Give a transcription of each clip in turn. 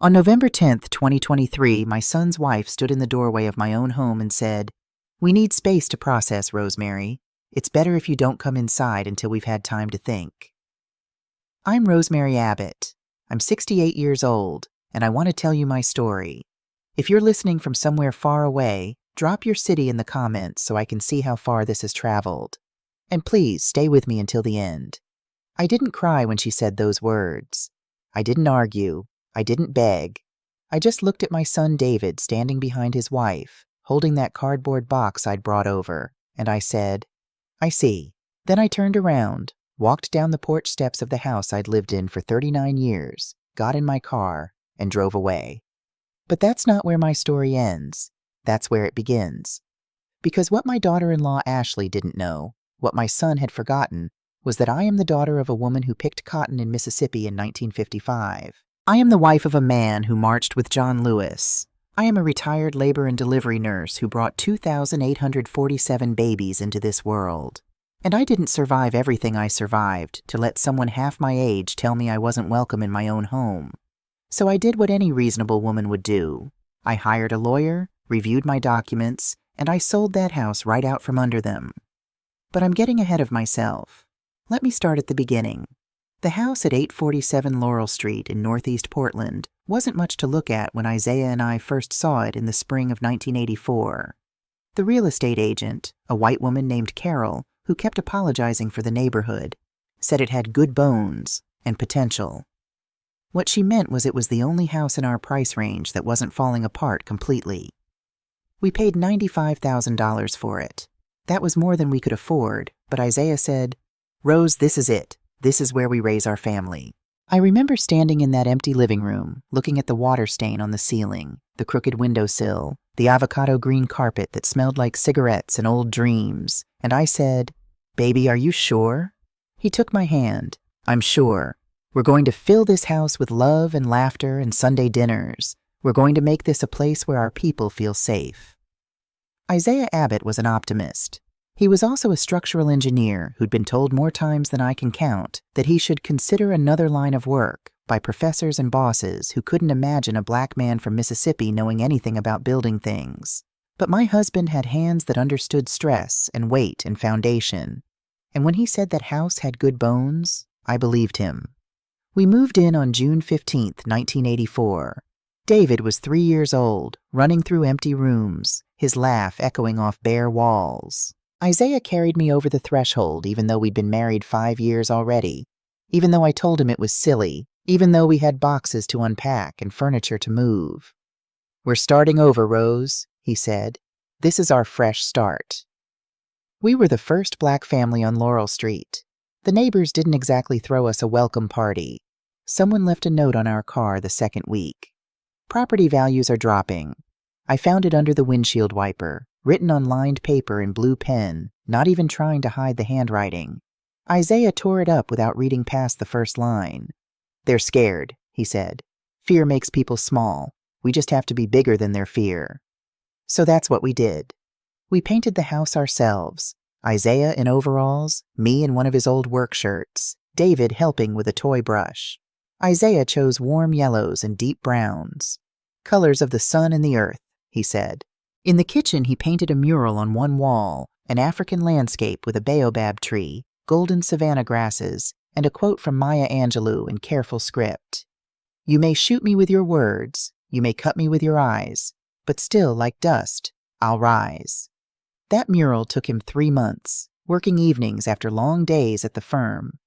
On November 10th, 2023, my son's wife stood in the doorway of my own home and said, "We need space to process, Rosemary. It's better if you don't come inside until we've had time to think." I'm Rosemary Abbott. I'm 68 years old, and I want to tell you my story. If you're listening from somewhere far away, drop your city in the comments so I can see how far this has traveled. And please stay with me until the end. I didn't cry when she said those words. I didn't argue. I didn't beg. I just looked at my son David standing behind his wife, holding that cardboard box I'd brought over, and I said, "I see." Then I turned around, walked down the porch steps of the house I'd lived in for 39 years, got in my car, and drove away. But that's not where my story ends. That's where it begins. Because what my daughter-in-law Ashley didn't know, what my son had forgotten, was that I am the daughter of a woman who picked cotton in Mississippi in 1955. I am the wife of a man who marched with John Lewis. I am a retired labor and delivery nurse who brought 2,847 babies into this world. And I didn't survive everything I survived to let someone half my age tell me I wasn't welcome in my own home. So I did what any reasonable woman would do. I hired a lawyer, reviewed my documents, and I sold that house right out from under them. But I'm getting ahead of myself. Let me start at the beginning. The house at 847 Laurel Street in Northeast Portland wasn't much to look at when Isaiah and I first saw it in the spring of 1984. The real estate agent, a white woman named Carol, who kept apologizing for the neighborhood, said it had good bones and potential. What she meant was it was the only house in our price range that wasn't falling apart completely. We paid $95,000 for it. That was more than we could afford, but Isaiah said, "Rose, this is it. This is where we raise our family." I remember standing in that empty living room, looking at the water stain on the ceiling, the crooked windowsill, the avocado green carpet that smelled like cigarettes and old dreams, and I said, "Baby, are you sure?" He took my hand. "I'm sure. We're going to fill this house with love and laughter and Sunday dinners. We're going to make this a place where our people feel safe." Isaiah Abbott was an optimist. He was also a structural engineer who'd been told more times than I can count that he should consider another line of work by professors and bosses who couldn't imagine a black man from Mississippi knowing anything about building things. But my husband had hands that understood stress and weight and foundation. And when he said that house had good bones, I believed him. We moved in on June 15th, 1984. David was 3 years old, running through empty rooms, his laugh echoing off bare walls. Isaiah carried me over the threshold even though we'd been married 5 years already, even though I told him it was silly, even though we had boxes to unpack and furniture to move. "We're starting over, Rose," he said. "This is our fresh start." We were the first black family on Laurel Street. The neighbors didn't exactly throw us a welcome party. Someone left a note on our car the second week. "Property values are dropping." I found it under the windshield wiper, written on lined paper in blue pen, not even trying to hide the handwriting. Isaiah tore it up without reading past the first line. "They're scared," he said. "Fear makes people small. We just have to be bigger than their fear." So that's what we did. We painted the house ourselves, Isaiah in overalls, me in one of his old work shirts, David helping with a toy brush. Isaiah chose warm yellows and deep browns. "Colors of the sun and the earth," he said. In the kitchen, he painted a mural on one wall, an African landscape with a baobab tree, golden savanna grasses, and a quote from Maya Angelou in careful script. "You may shoot me with your words, you may cut me with your eyes, but still, like dust, I'll rise." That mural took him 3 months, working evenings after long days at the firm.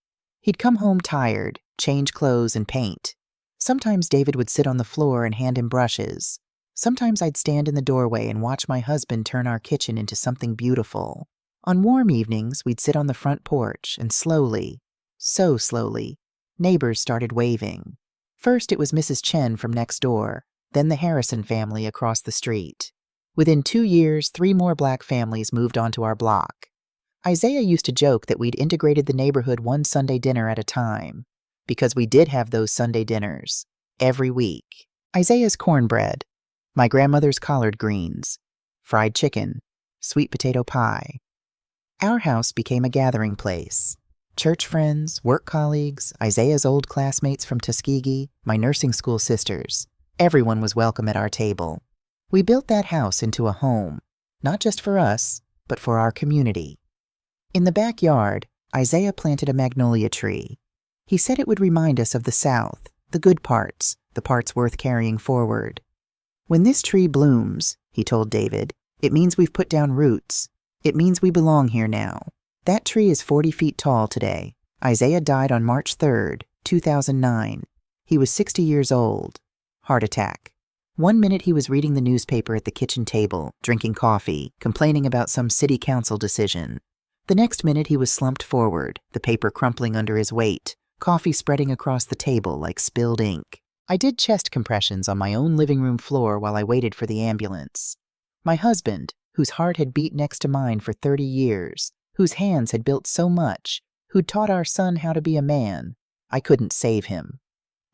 He'd come home tired, change clothes and paint. Sometimes David would sit on the floor and hand him brushes. Sometimes I'd stand in the doorway and watch my husband turn our kitchen into something beautiful. On warm evenings, we'd sit on the front porch and slowly, so slowly, neighbors started waving. First it was Mrs. Chen from next door, then the Harrison family across the street. Within 2 years, 3 more black families moved onto our block. Isaiah used to joke that we'd integrated the neighborhood one Sunday dinner at a time, because we did have those Sunday dinners, every week. Isaiah's cornbread, my grandmother's collard greens, fried chicken, sweet potato pie. Our house became a gathering place. Church friends, work colleagues, Isaiah's old classmates from Tuskegee, my nursing school sisters. Everyone was welcome at our table. We built that house into a home, not just for us, but for our community. In the backyard, Isaiah planted a magnolia tree. He said it would remind us of the South, the good parts, the parts worth carrying forward. When this tree blooms, he told David, it means we've put down roots. It means we belong here now. That tree is 40 feet tall today. Isaiah died on March 3rd, 2009. He was 60 years old. Heart attack. One minute he was reading the newspaper at the kitchen table, drinking coffee, complaining about some city council decision. The next minute he was slumped forward, the paper crumpling under his weight, coffee spreading across the table like spilled ink. I did chest compressions on my own living room floor while I waited for the ambulance. My husband, whose heart had beat next to mine for 30 years, whose hands had built so much, who'd taught our son how to be a man, I couldn't save him.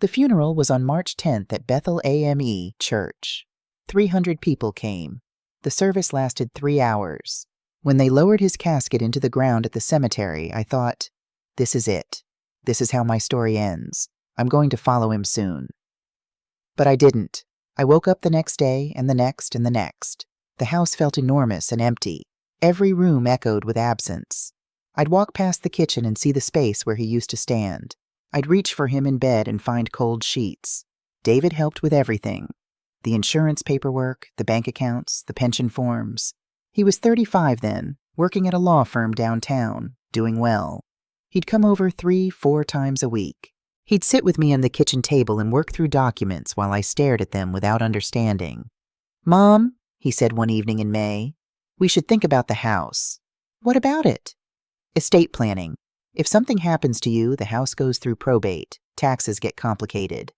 The funeral was on March 10th at Bethel AME Church. 300 people came. The service lasted 3 hours. When they lowered his casket into the ground at the cemetery, I thought, this is it. This is how my story ends. I'm going to follow him soon. But I didn't. I woke up the next day and the next and the next. The house felt enormous and empty. Every room echoed with absence. I'd walk past the kitchen and see the space where he used to stand. I'd reach for him in bed and find cold sheets. David helped with everything. The insurance paperwork, the bank accounts, the pension forms. He was 35 then, working at a law firm downtown, doing well. He'd come over 3-4 times a week. He'd sit with me on the kitchen table and work through documents while I stared at them without understanding. "Mom," he said one evening in May, "we should think about the house." "What about it?" "Estate planning. If something happens to you, the house goes through probate. Taxes get complicated.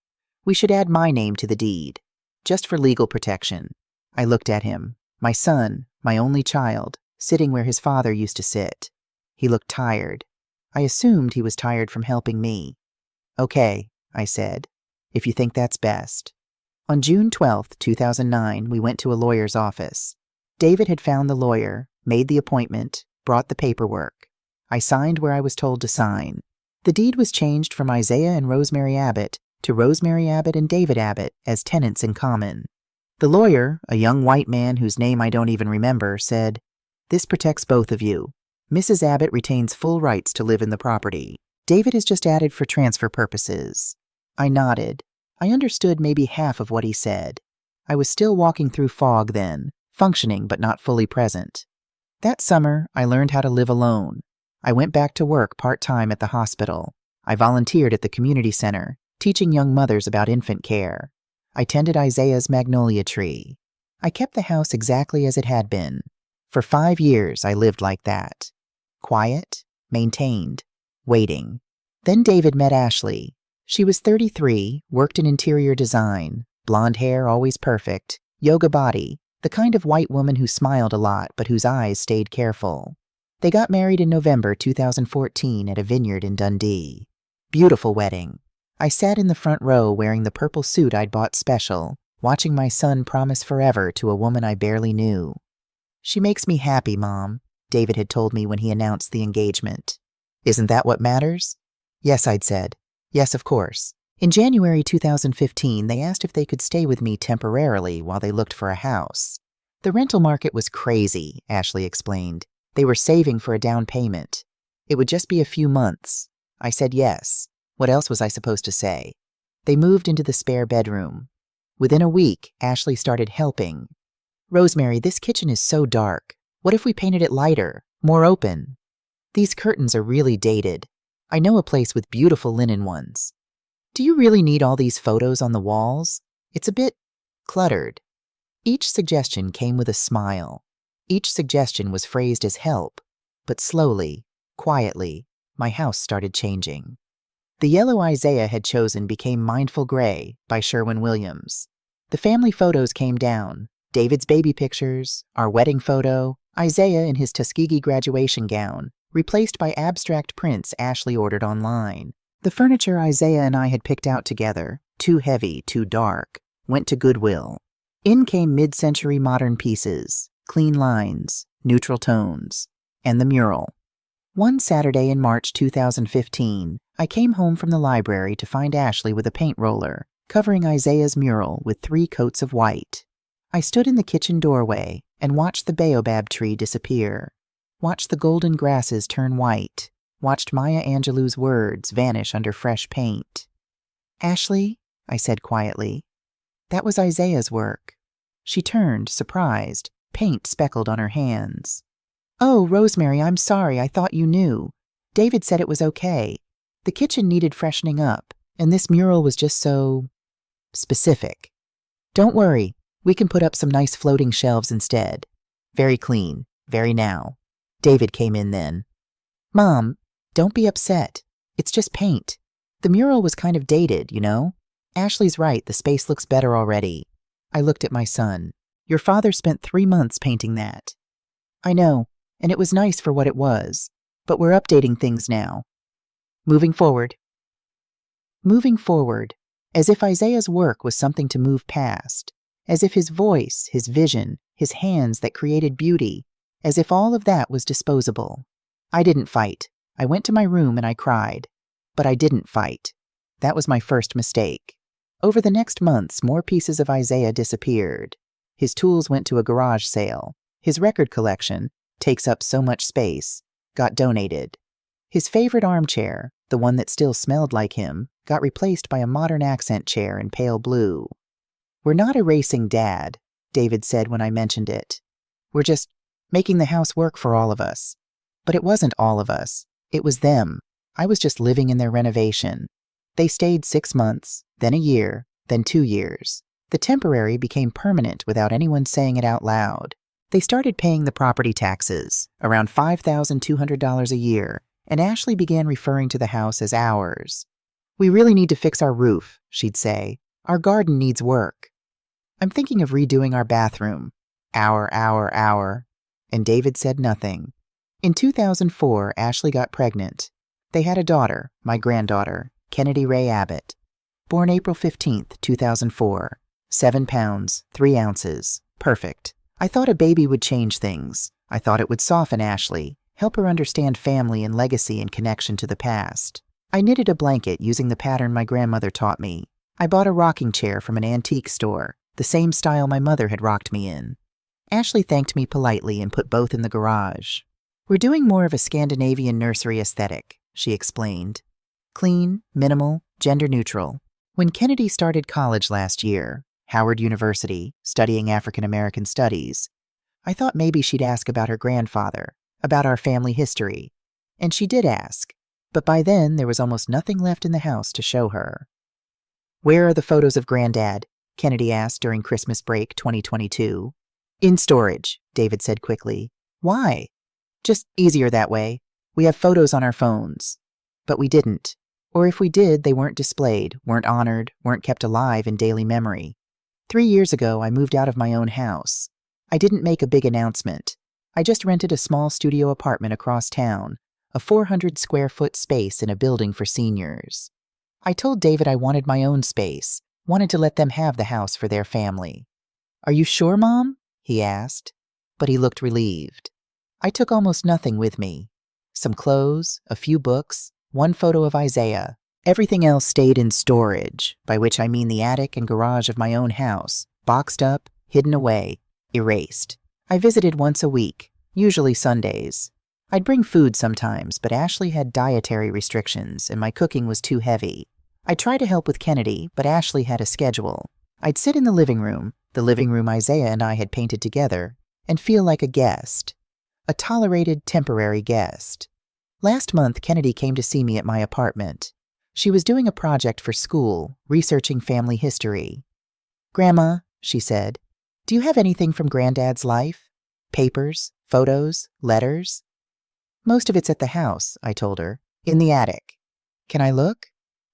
We should add my name to the deed, just for legal protection." I looked at him, my son, my only child, sitting where his father used to sit. He looked tired. I assumed he was tired from helping me. "Okay," I said, "if you think that's best." On June 12, 2009, we went to a lawyer's office. David had found the lawyer, made the appointment, brought the paperwork. I signed where I was told to sign. The deed was changed from Isaiah and Rosemary Abbott to Rosemary Abbott and David Abbott as tenants in common. The lawyer, a young white man whose name I don't even remember, said, "This protects both of you. Mrs. Abbott retains full rights to live in the property. David is just added for transfer purposes." I nodded. I understood maybe half of what he said. I was still walking through fog then, functioning but not fully present. That summer, I learned how to live alone. I went back to work part-time at the hospital. I volunteered at the community center, teaching young mothers about infant care. I tended Isaiah's magnolia tree. I kept the house exactly as it had been. For 5 years, I lived like that. Quiet, maintained, waiting. Then David met Ashley. She was 33, worked in interior design, blonde hair always perfect, yoga body, the kind of white woman who smiled a lot but whose eyes stayed careful. They got married in November 2014 at a vineyard in Dundee. Beautiful wedding. I sat in the front row wearing the purple suit I'd bought special, watching my son promise forever to a woman I barely knew. "She makes me happy, Mom," David had told me when he announced the engagement. "Isn't that what matters?" "Yes," I'd said. "Yes, of course." In January 2015, they asked if they could stay with me temporarily while they looked for a house. The rental market was crazy, Ashley explained. They were saving for a down payment. It would just be a few months. I said yes. What else was I supposed to say? They moved into the spare bedroom. Within a week, Ashley started helping. "Rosemary, this kitchen is so dark. What if we painted it lighter, more open? These curtains are really dated. I know a place with beautiful linen ones. Do you really need all these photos on the walls? It's a bit cluttered." Each suggestion came with a smile. Each suggestion was phrased as help, but slowly, quietly, my house started changing. The yellow Isaiah had chosen became Mindful Gray by Sherwin Williams. The family photos came down, David's baby pictures, our wedding photo, Isaiah in his Tuskegee graduation gown, replaced by abstract prints Ashley ordered online. The furniture Isaiah and I had picked out together, too heavy, too dark, went to Goodwill. In came mid-century modern pieces, clean lines, neutral tones, and the mural. One Saturday in March 2015, I came home from the library to find Ashley with a paint roller, covering Isaiah's mural with 3 coats of white. I stood in the kitchen doorway and watched the baobab tree disappear, watched the golden grasses turn white, watched Maya Angelou's words vanish under fresh paint. "Ashley," I said quietly, "that was Isaiah's work." She turned, surprised, paint speckled on her hands. "Oh, Rosemary, I'm sorry. I thought you knew. David said it was okay. The kitchen needed freshening up, and this mural was just so specific. Don't worry, we can put up some nice floating shelves instead. Very clean, very now." David came in then. "Mom, don't be upset. It's just paint. The mural was kind of dated, you know? Ashley's right, the space looks better already." I looked at my son. "Your father spent 3 months painting that." "I know, and it was nice for what it was, but we're updating things now. Moving forward." Moving forward, as if Isaiah's work was something to move past, as if his voice, his vision, his hands that created beauty, as if all of that was disposable. I didn't fight. I went to my room and I cried. But I didn't fight. That was my first mistake. Over the next months, more pieces of Isaiah disappeared. His tools went to a garage sale. His record collection takes up so much space, got donated. His favorite armchair, the one that still smelled like him, got replaced by a modern accent chair in pale blue. "We're not erasing Dad," David said when I mentioned it. "We're just making the house work for all of us." But it wasn't all of us. It was them. I was just living in their renovation. They stayed 6 months, then a year, then 2 years. The temporary became permanent without anyone saying it out loud. They started paying the property taxes, around $5,200 a year, and Ashley began referring to the house as ours. "We really need to fix our roof," she'd say. "Our garden needs work. I'm thinking of redoing our bathroom." Hour. And David said nothing. In 2004, Ashley got pregnant. They had a daughter, my granddaughter, Kennedy Ray Abbott. Born April 15th, 2004. 7 pounds, 3 ounces. Perfect. I thought a baby would change things. I thought it would soften Ashley, help her understand family and legacy and connection to the past. I knitted a blanket using the pattern my grandmother taught me. I bought a rocking chair from an antique store, the same style my mother had rocked me in. Ashley thanked me politely and put both in the garage. "We're doing more of a Scandinavian nursery aesthetic," she explained. "Clean, minimal, gender neutral. When Kennedy started college last year, Howard University, studying African American studies, I thought maybe she'd ask about her grandfather, about our family history. And she did ask, but by then there was almost nothing left in the house to show her." "Where are the photos of Granddad?" Kennedy asked during Christmas break 2022. "In storage," David said quickly. "Why?" "Just easier that way. We have photos on our phones." But we didn't. Or if we did, they weren't displayed, weren't honored, weren't kept alive in daily memory. 3 years ago, I moved out of my own house. I didn't make a big announcement. I just rented a small studio apartment across town, a 400-square-foot space in a building for seniors. I told David I wanted my own space, wanted to let them have the house for their family. "Are you sure, Mom?" he asked. But he looked relieved. I took almost nothing with me. Some clothes, a few books, 1 photo of Isaiah. Everything else stayed in storage, by which I mean the attic and garage of my own house, boxed up, hidden away, erased. I visited once a week, usually Sundays. I'd bring food sometimes, but Ashley had dietary restrictions and my cooking was too heavy. I'd try to help with Kennedy, but Ashley had a schedule. I'd sit in the living room Isaiah and I had painted together, and feel like a guest. A tolerated, temporary guest. Last month, Kennedy came to see me at my apartment. She was doing a project for school, researching family history. "Grandma," she said, "do you have anything from Granddad's life? Papers, photos, letters?" "Most of it's at the house," I told her. "In the attic." "Can I look?"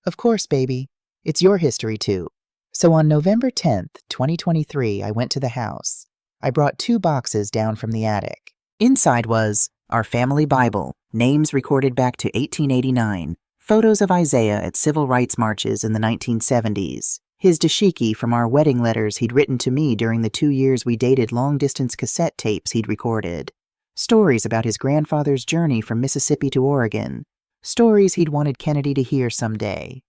"Of course, baby. It's your history, too." So on November 10th, 2023, I went to the house. I brought 2 boxes down from the attic. Inside was our family Bible, names recorded back to 1889, photos of Isaiah at civil rights marches in the 1970s, his dashiki from our wedding letters he'd written to me during the 2 years we dated long-distance cassette tapes he'd recorded, stories about his grandfather's journey from Mississippi to Oregon, stories he'd wanted Kennedy to hear someday.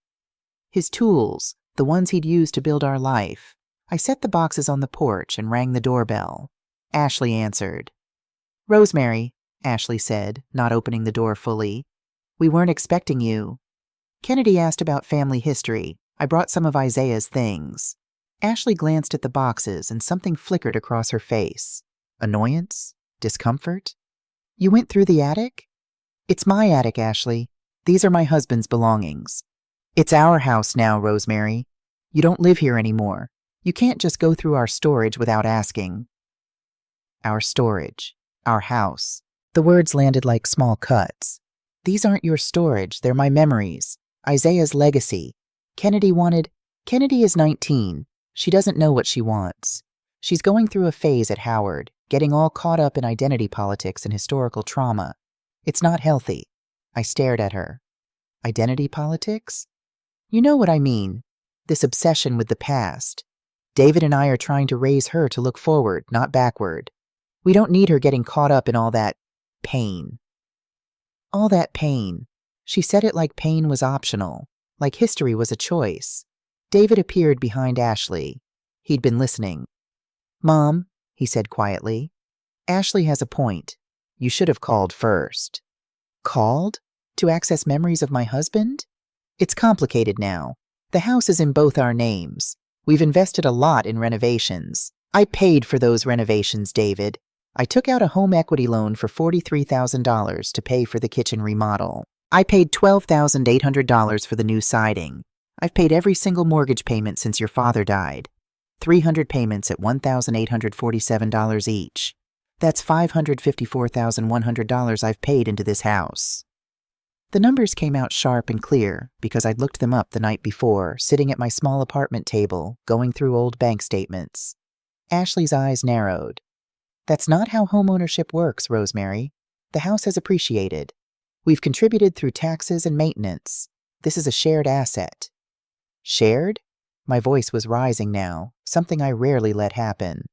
His tools, the ones he'd used to build our life. I set the boxes on the porch and rang the doorbell. Ashley answered. "Rosemary," Ashley said, not opening the door fully. "We weren't expecting you." Kennedy asked about family history. I brought some of Isaiah's things. Ashley glanced at the boxes and something flickered across her face. Annoyance? Discomfort? "You went through the attic?" "It's my attic, Ashley. These are my husband's belongings." "It's our house now, Rosemary. You don't live here anymore. You can't just go through our storage without asking." Our storage. Our house. The words landed like small cuts. "These aren't your storage, they're my memories. Isaiah's legacy. Kennedy is 19. She doesn't know what she wants. She's going through a phase at Howard, getting all caught up in identity politics and historical trauma. It's not healthy." I stared at her. Identity politics? You know what I mean. This obsession with the past. David and I are trying to raise her to look forward, not backward. We don't need her getting caught up in all that pain. All that pain. She said it like pain was optional, like history was a choice. David appeared behind Ashley. He'd been listening. "Mom," he said quietly, "Ashley has a point. You should have called first." Called? To access memories of my husband? It's complicated now. The house is in both our names. We've invested a lot in renovations. I paid for those renovations, David. I took out a home equity loan for $43,000 to pay for the kitchen remodel. I paid $12,800 for the new siding. I've paid every single mortgage payment since your father died. 300 payments at $1,847 each. That's $554,100 I've paid into this house. The numbers came out sharp and clear because I'd looked them up the night before, sitting at my small apartment table, going through old bank statements. Ashley's eyes narrowed. "That's not how homeownership works, Rosemary. The house has appreciated. We've contributed through taxes and maintenance. This is a shared asset." Shared? My voice was rising now, something I rarely let happen.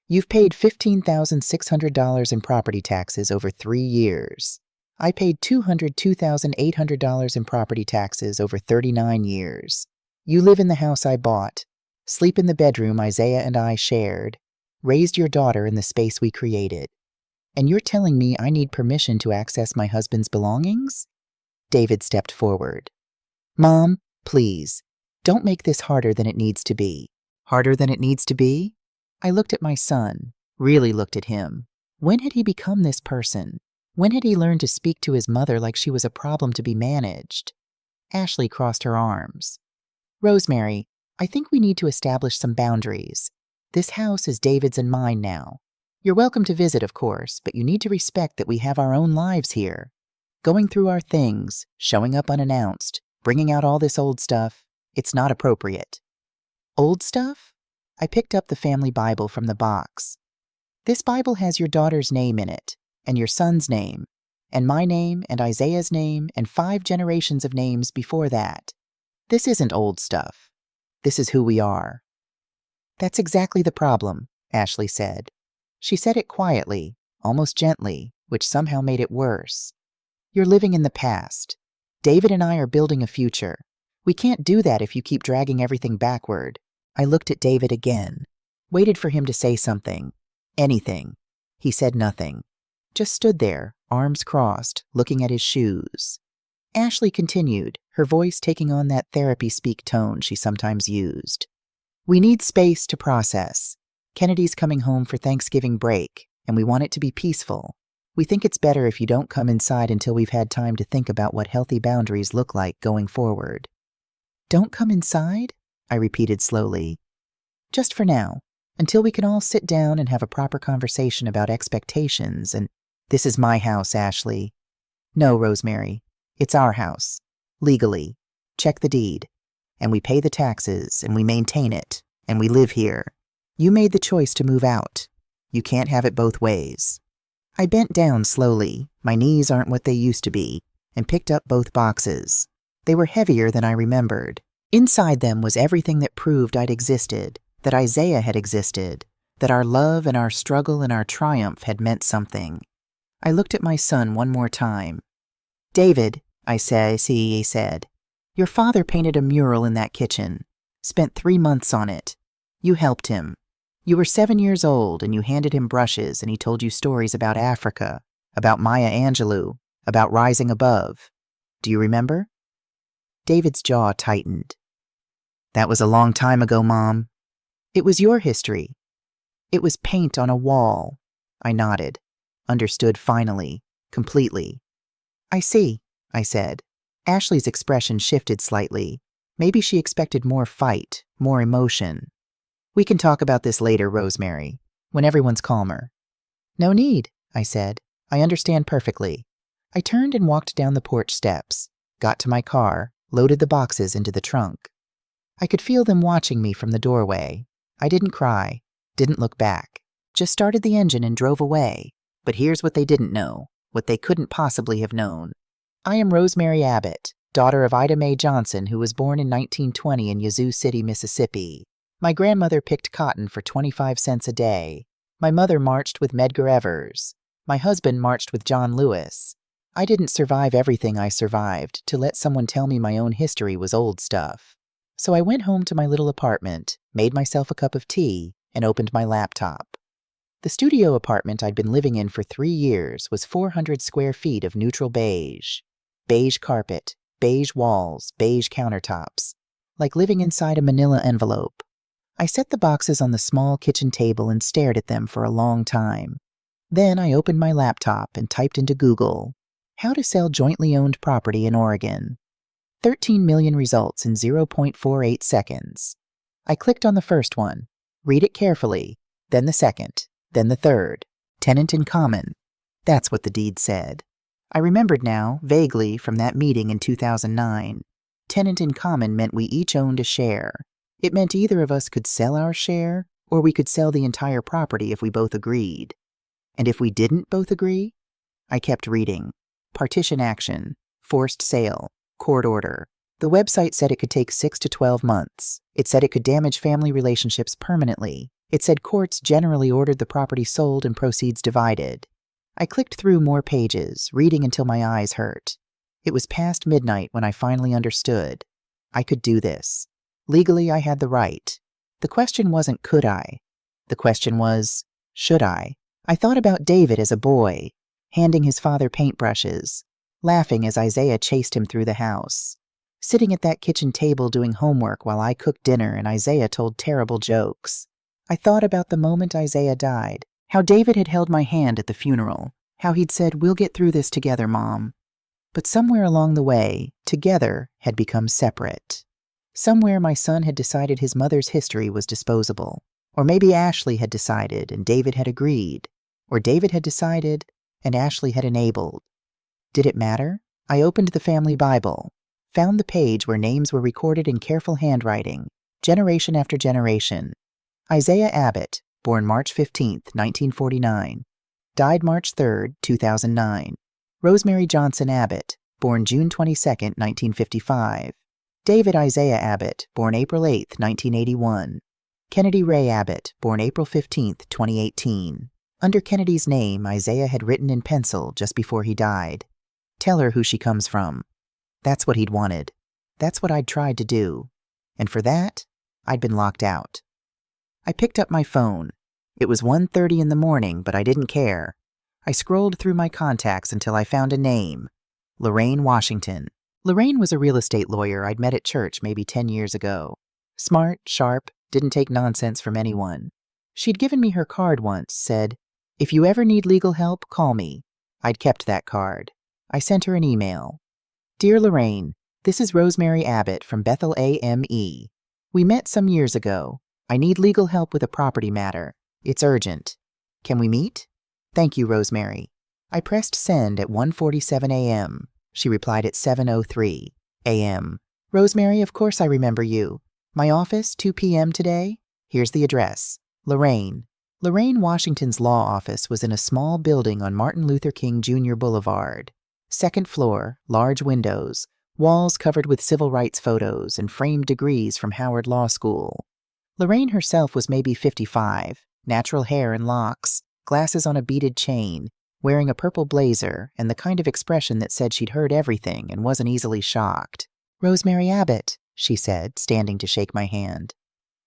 "You've paid $15,600 in property taxes over 3 years. I paid $202,800 in property taxes over 39 years. You live in the house I bought, sleep in the bedroom Isaiah and I shared, raised your daughter in the space we created. And you're telling me I need permission to access my husband's belongings?" David stepped forward. "Mom, please, don't make this harder than it needs to be." Harder than it needs to be? I looked at my son, really looked at him. When had he become this person? When had he learned to speak to his mother like she was a problem to be managed? Ashley crossed her arms. "Rosemary, I think we need to establish some boundaries. This house is David's and mine now. You're welcome to visit, of course, but you need to respect that we have our own lives here. Going through our things, showing up unannounced, bringing out all this old stuff, it's not appropriate." "Old stuff?" I picked up the family Bible from the box. "This Bible has your daughter's name in it, and your son's name, and my name, and Isaiah's name, and 5 generations of names before that. This isn't old stuff. This is who we are." "That's exactly the problem," Ashley said. She said it quietly, almost gently, which somehow made it worse. "You're living in the past. David and I are building a future. We can't do that if you keep dragging everything backward." I looked at David again, waited for him to say something. Anything. He said nothing. Just stood there, arms crossed, looking at his shoes. Ashley continued, her voice taking on that therapy speak tone she sometimes used. "We need space to process. Kennedy's coming home for Thanksgiving break, and we want it to be peaceful. We think it's better if you don't come inside until we've had time to think about what healthy boundaries look like going forward." "Don't come inside?" I repeated slowly. "Just for now, until we can all sit down and have a proper conversation about expectations and—" "This is my house, Ashley." "No, Rosemary. It's our house. Legally. Check the deed. And we pay the taxes, and we maintain it, and we live here. You made the choice to move out. You can't have it both ways." I bent down slowly, my knees aren't what they used to be, and picked up both boxes. They were heavier than I remembered. Inside them was everything that proved I'd existed, that Isaiah had existed, that our love and our struggle and our triumph had meant something. I looked at my son one more time. "David," he said, "your father painted a mural in that kitchen. Spent 3 months on it. You helped him. You were 7 years old and you handed him brushes and he told you stories about Africa, about Maya Angelou, about rising above. Do you remember? David's jaw tightened. That was a long time ago, Mom. It was your history. It was paint on a wall. I nodded. Understood finally. Completely. I see, I said. Ashley's expression shifted slightly. Maybe she expected more fight, more emotion. We can talk about this later, Rosemary, when everyone's calmer. No need, I said. I understand perfectly. I turned and walked down the porch steps, got to my car, loaded the boxes into the trunk. I could feel them watching me from the doorway. I didn't cry, didn't look back, just started the engine and drove away. But here's what they didn't know, what they couldn't possibly have known. I am Rosemary Abbott, daughter of Ida Mae Johnson, who was born in 1920 in Yazoo City, Mississippi. My grandmother picked cotton for 25 cents a day. My mother marched with Medgar Evers. My husband marched with John Lewis. I didn't survive everything I survived to let someone tell me my own history was old stuff. So I went home to my little apartment, made myself a cup of tea, and opened my laptop. The studio apartment I'd been living in for 3 years was 400 square feet of neutral beige. Beige carpet, beige walls, beige countertops. Like living inside a manila envelope. I set the boxes on the small kitchen table and stared at them for a long time. Then I opened my laptop and typed into Google, how to sell jointly owned property in Oregon. 13 million results in 0.48 seconds. I clicked on the first one, read it carefully, then the second, then the third. Tenant in common. That's what the deed said. I remembered now, vaguely, from that meeting in 2009. Tenant in common meant we each owned a share. It meant either of us could sell our share, or we could sell the entire property if we both agreed. And if we didn't both agree? I kept reading. Partition action, forced sale, court order. The website said it could take 6 to 12 months. It said it could damage family relationships permanently. It said courts generally ordered the property sold and proceeds divided. I clicked through more pages, reading until my eyes hurt. It was past midnight when I finally understood. I could do this. Legally, I had the right. The question wasn't could I. The question was, should I? I thought about David as a boy, handing his father paintbrushes, laughing as Isaiah chased him through the house, sitting at that kitchen table doing homework while I cooked dinner and Isaiah told terrible jokes. I thought about the moment Isaiah died, how David had held my hand at the funeral, how he'd said, "We'll get through this together, Mom." But somewhere along the way, together had become separate. Somewhere my son had decided his mother's history was disposable. Or maybe Ashley had decided and David had agreed. Or David had decided and Ashley had enabled. Did it matter? I opened the family Bible, found the page where names were recorded in careful handwriting, generation after generation. Isaiah Abbott, born March 15, 1949. Died March 3, 2009. Rosemary Johnson Abbott, born June 22, 1955. David Isaiah Abbott, born April 8, 1981. Kennedy Ray Abbott, born April 15, 2018. Under Kennedy's name, Isaiah had written in pencil just before he died. Tell her who she comes from. That's what he'd wanted. That's what I'd tried to do. And for that, I'd been locked out. I picked up my phone. It was 1:30 in the morning, but I didn't care. I scrolled through my contacts until I found a name. Lorraine Washington. Lorraine was a real estate lawyer I'd met at church maybe 10 years ago. Smart, sharp, didn't take nonsense from anyone. She'd given me her card once, said, "If you ever need legal help, call me." I'd kept that card. I sent her an email. "Dear Lorraine, this is Rosemary Abbott from Bethel AME. We met some years ago. I need legal help with a property matter. It's urgent. Can we meet? Thank you, Rosemary." I pressed send at 1:47 a.m. She replied at 7:03 a.m. "Rosemary, of course I remember you. My office, 2 p.m. today? Here's the address. Lorraine." Lorraine Washington's law office was in a small building on Martin Luther King Jr. Boulevard. Second floor, large windows, walls covered with civil rights photos and framed degrees from Howard Law School. Lorraine herself was maybe 55, natural hair and locks, glasses on a beaded chain, wearing a purple blazer and the kind of expression that said she'd heard everything and wasn't easily shocked. "Rosemary Abbott," she said, standing to shake my hand.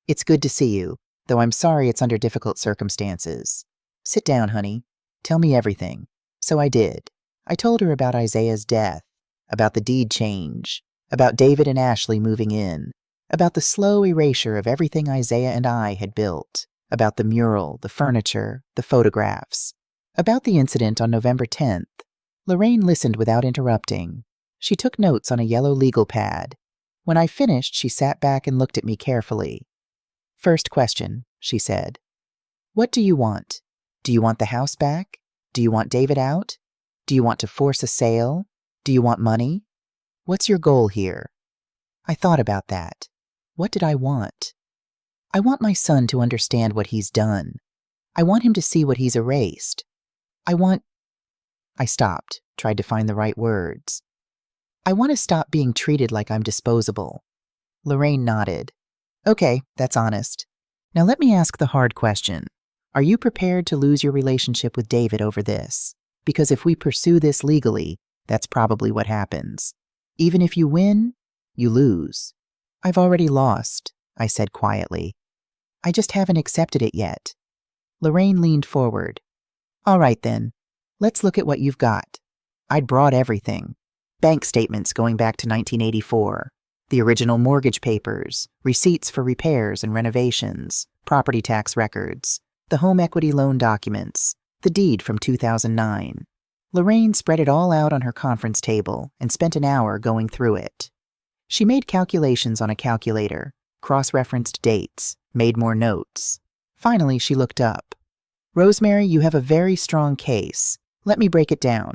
It's good to see you, though I'm sorry it's under difficult circumstances. Sit down, honey. Tell me everything. So I did. I told her about Isaiah's death, about the deed change, about David and Ashley moving in, about the slow erasure of everything Isaiah and I had built, about the mural, the furniture, the photographs, about the incident on November 10th. Lorraine listened without interrupting. She took notes on a yellow legal pad. When I finished, she sat back and looked at me carefully. First question, she said. What do you want? Do you want the house back? Do you want David out? Do you want to force a sale? Do you want money? What's your goal here? I thought about that. What did I want? I want my son to understand what he's done. I want him to see what he's erased. I stopped, tried to find the right words. I want to stop being treated like I'm disposable. Lorraine nodded. Okay, that's honest. Now let me ask the hard question. Are you prepared to lose your relationship with David over this? Because if we pursue this legally, that's probably what happens. Even if you win, you lose. I've already lost, I said quietly. I just haven't accepted it yet. Lorraine leaned forward. All right then, let's look at what you've got. I'd brought everything. Bank statements going back to 1984, the original mortgage papers, receipts for repairs and renovations, property tax records, the home equity loan documents, the deed from 2009. Lorraine spread it all out on her conference table and spent an hour going through it. She made calculations on a calculator, cross-referenced dates, made more notes. Finally, she looked up. Rosemary, you have a very strong case. Let me break it down.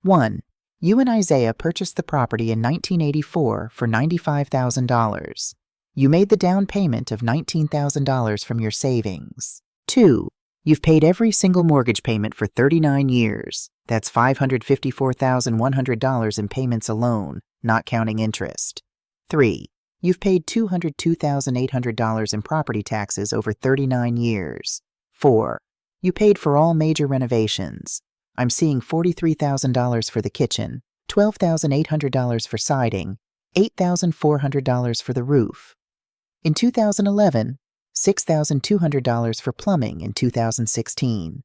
1. You and Isaiah purchased the property in 1984 for $95,000. You made the down payment of $19,000 from your savings. 2. You've paid every single mortgage payment for 39 years. That's $554,100 in payments alone, not counting interest. 3. You've paid $202,800 in property taxes over 39 years. 4. You paid for all major renovations. I'm seeing $43,000 for the kitchen, $12,800 for siding, $8,400 for the roof. In 2011, $6,200 for plumbing in 2016.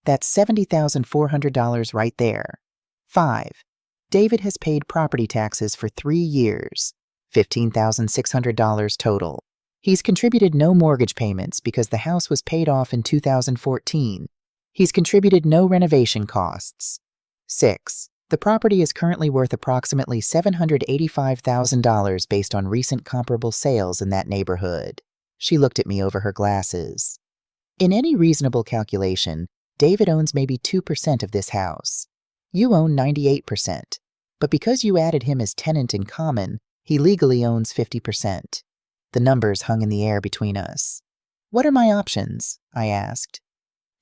That's $70,400 right there. 5. David has paid property taxes for 3 years, $15,600 total. He's contributed no mortgage payments because the house was paid off in 2014. He's contributed no renovation costs. 6. The property is currently worth approximately $785,000 based on recent comparable sales in that neighborhood. She looked at me over her glasses. In any reasonable calculation, David owns maybe 2% of this house. You own 98%, but because you added him as tenant in common, he legally owns 50%. The numbers hung in the air between us. What are my options? I asked.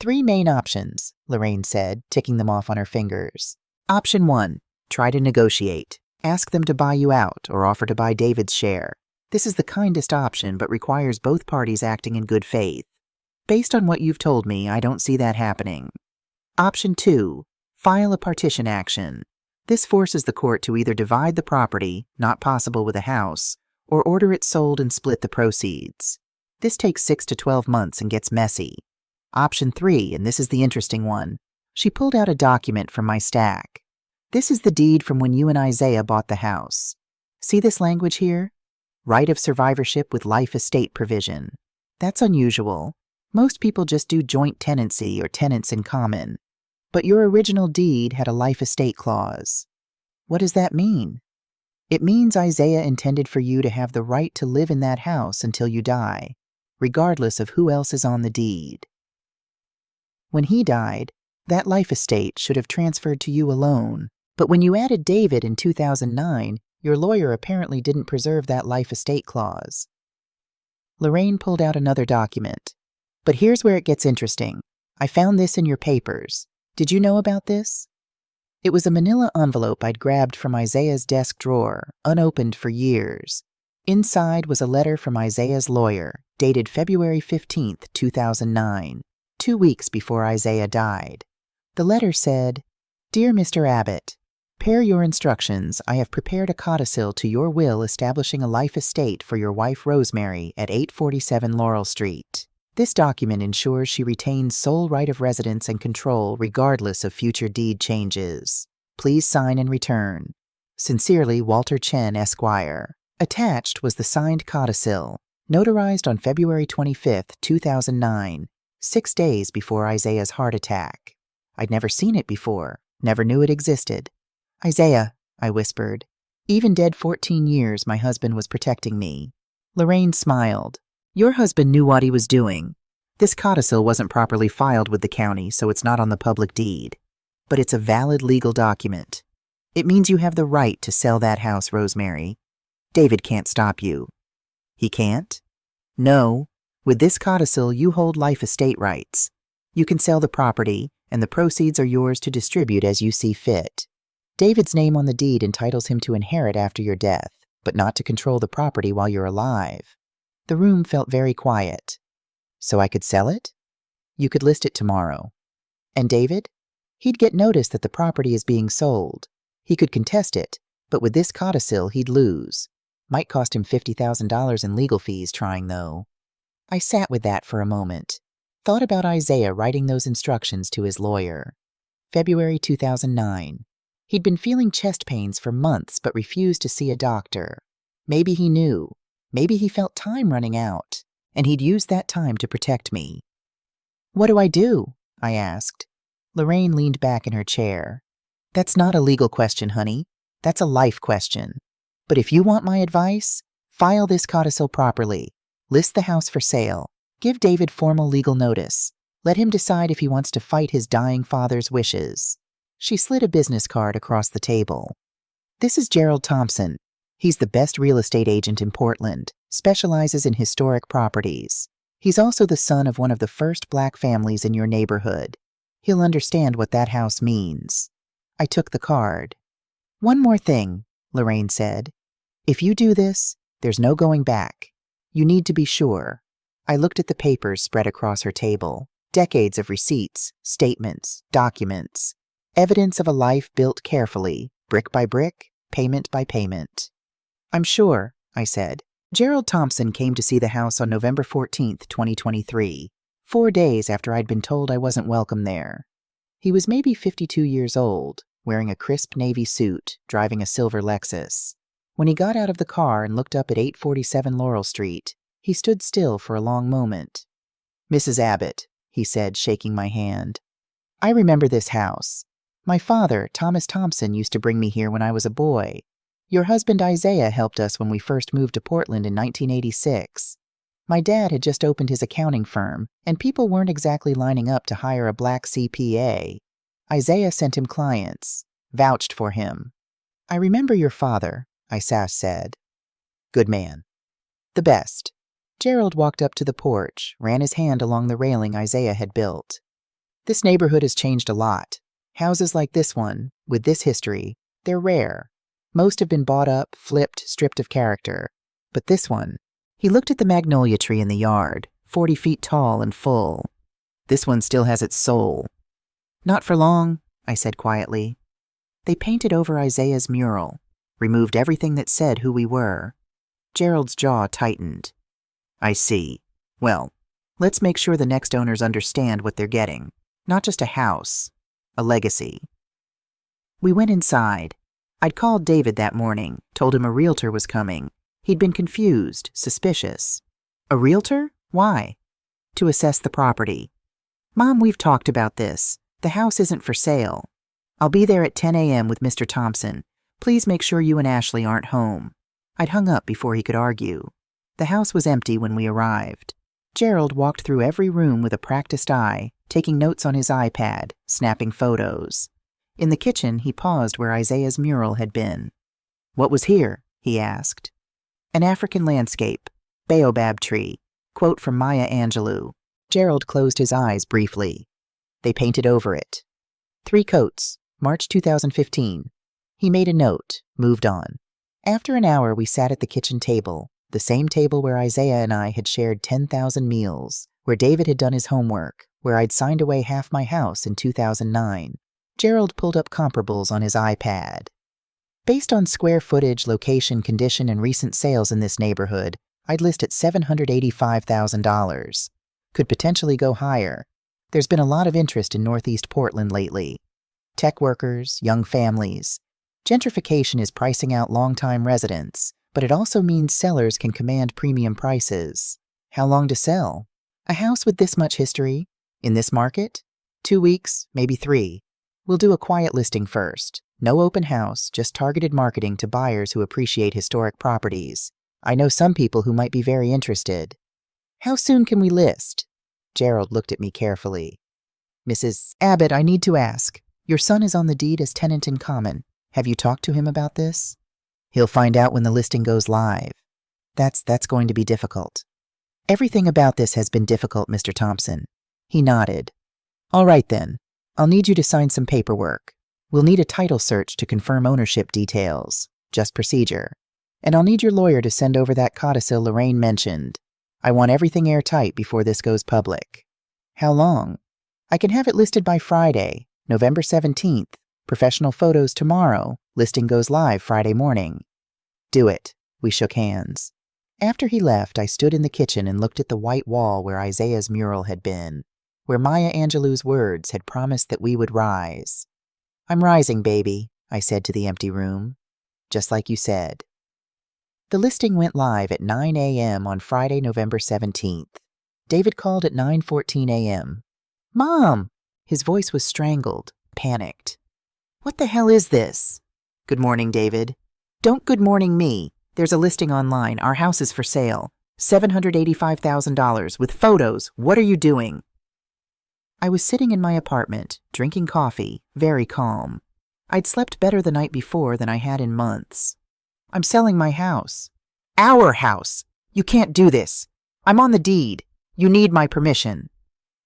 3 main options, Lorraine said, ticking them off on her fingers. Option 1, try to negotiate. Ask them to buy you out or offer to buy David's share. This is the kindest option but requires both parties acting in good faith. Based on what you've told me, I don't see that happening. Option 2, file a partition action. This forces the court to either divide the property, not possible with a house, or order it sold and split the proceeds. This takes 6 to 12 months and gets messy. Option 3, and this is the interesting one. She pulled out a document from my stack. This is the deed from when you and Isaiah bought the house. See this language here? Right of survivorship with life estate provision. That's unusual. Most people just do joint tenancy or tenants in common. But your original deed had a life estate clause. What does that mean? It means Isaiah intended for you to have the right to live in that house until you die, regardless of who else is on the deed. When he died, that life estate should have transferred to you alone, but when you added David in 2009, your lawyer apparently didn't preserve that life estate clause. Lorraine pulled out another document. But here's where it gets interesting. I found this in your papers. Did you know about this? It was a manila envelope I'd grabbed from Isaiah's desk drawer, unopened for years. Inside was a letter from Isaiah's lawyer, dated February 15th, 2009, 2 weeks before Isaiah died. The letter said, Dear Mr. Abbott, Per your instructions, I have prepared a codicil to your will establishing a life estate for your wife Rosemary at 847 Laurel Street. This document ensures she retains sole right of residence and control regardless of future deed changes. Please sign and return. Sincerely, Walter Chen, Esquire. Attached was the signed codicil, notarized on February 25, 2009, 6 days before Isaiah's heart attack. I'd never seen it before, never knew it existed. Isaiah, I whispered. Even dead 14 years, my husband was protecting me. Lorraine smiled. Your husband knew what he was doing. This codicil wasn't properly filed with the county, so it's not on the public deed. But it's a valid legal document. It means you have the right to sell that house, Rosemary. David can't stop you. He can't? No. With this codicil, you hold life estate rights. You can sell the property, and the proceeds are yours to distribute as you see fit. David's name on the deed entitles him to inherit after your death, but not to control the property while you're alive. The room felt very quiet. So I could sell it? You could list it tomorrow. And David? He'd get notice that the property is being sold. He could contest it, but with this codicil, he'd lose. Might cost him $50,000 in legal fees trying, though. I sat with that for a moment. Thought about Isaiah writing those instructions to his lawyer. February 2009. He'd been feeling chest pains for months but refused to see a doctor. Maybe he knew. Maybe he felt time running out, and he'd used that time to protect me. What do I do? I asked. Lorraine leaned back in her chair. That's not a legal question, honey. That's a life question. But if you want my advice, file this codicil properly. List the house for sale. Give David formal legal notice. Let him decide if he wants to fight his dying father's wishes. She slid a business card across the table. This is Gerald Thompson. He's the best real estate agent in Portland, specializes in historic properties. He's also the son of one of the first black families in your neighborhood. He'll understand what that house means. I took the card. One more thing, Lorraine said. If you do this, there's no going back. You need to be sure. I looked at the papers spread across her table. Decades of receipts, statements, documents. Evidence of a life built carefully, brick by brick, payment by payment. I'm sure, I said. Gerald Thompson came to see the house on November 14, 2023, 4 days after I'd been told I wasn't welcome there. He was maybe 52 years old, wearing a crisp navy suit, driving a silver Lexus. When he got out of the car and looked up at 847 Laurel Street, he stood still for a long moment. Mrs. Abbott, he said, shaking my hand. I remember this house. My father, Thomas Thompson, used to bring me here when I was a boy. Your husband Isaiah helped us when we first moved to Portland in 1986. My dad had just opened his accounting firm, and people weren't exactly lining up to hire a black CPA. Isaiah sent him clients, vouched for him. I remember your father, Isaiah said. Good man. The best. Gerald walked up to the porch, ran his hand along the railing Isaiah had built. This neighborhood has changed a lot. Houses like this one, with this history, they're rare. Most have been bought up, flipped, stripped of character. But this one, he looked at the magnolia tree in the yard, 40 feet tall and full. This one still has its soul. Not for long, I said quietly. They painted over Isaiah's mural, removed everything that said who we were. Gerald's jaw tightened. I see. Well, let's make sure the next owners understand what they're getting. Not just a house, a legacy. We went inside. I'd called David that morning, told him a realtor was coming. He'd been confused, suspicious. A realtor? Why? To assess the property. Mom, we've talked about this. The house isn't for sale. I'll be there at 10 a.m. with Mr. Thompson. Please make sure you and Ashley aren't home. I'd hung up before he could argue. The house was empty when we arrived. Gerald walked through every room with a practiced eye, taking notes on his iPad, snapping photos. In the kitchen, he paused where Isaiah's mural had been. What was here? He asked. An African landscape, baobab tree, quote from Maya Angelou. Gerald closed his eyes briefly. They painted over it. 3 coats, March 2015. He made a note, moved on. After an hour, we sat at the kitchen table, the same table where Isaiah and I had shared 10,000 meals, where David had done his homework, where I'd signed away half my house in 2009. Gerald pulled up comparables on his iPad. Based on square footage, location, condition, and recent sales in this neighborhood, I'd list at $785,000. Could potentially go higher. There's been a lot of interest in Northeast Portland lately. Tech workers, young families. Gentrification is pricing out longtime residents, but it also means sellers can command premium prices. How long to sell? A house with this much history? In this market? 2 weeks, maybe 3. We'll do a quiet listing first. No open house, just targeted marketing to buyers who appreciate historic properties. I know some people who might be very interested. How soon can we list? Gerald looked at me carefully. Mrs. Abbott, I need to ask. Your son is on the deed as tenant in common. Have you talked to him about this? He'll find out when the listing goes live. That's going to be difficult. Everything about this has been difficult, Mr. Thompson. He nodded. All right then. I'll need you to sign some paperwork. We'll need a title search to confirm ownership details. Just procedure. And I'll need your lawyer to send over that codicil Lorraine mentioned. I want everything airtight before this goes public. How long? I can have it listed by Friday, November 17th. Professional photos tomorrow. Listing goes live Friday morning. Do it. We shook hands. After he left, I stood in the kitchen and looked at the white wall where Isaiah's mural had been, where Maya Angelou's words had promised that we would rise. I'm rising, baby, I said to the empty room. Just like you said. The listing went live at 9 a.m. on Friday, November 17th. David called at 9:14 a.m. Mom! His voice was strangled, panicked. What the hell is this? Good morning, David. Don't good morning me. There's a listing online. Our house is for sale. $785,000 with photos. What are you doing? I was sitting in my apartment, drinking coffee, very calm. I'd slept better the night before than I had in months. I'm selling my house. Our house! You can't do this. I'm on the deed. You need my permission.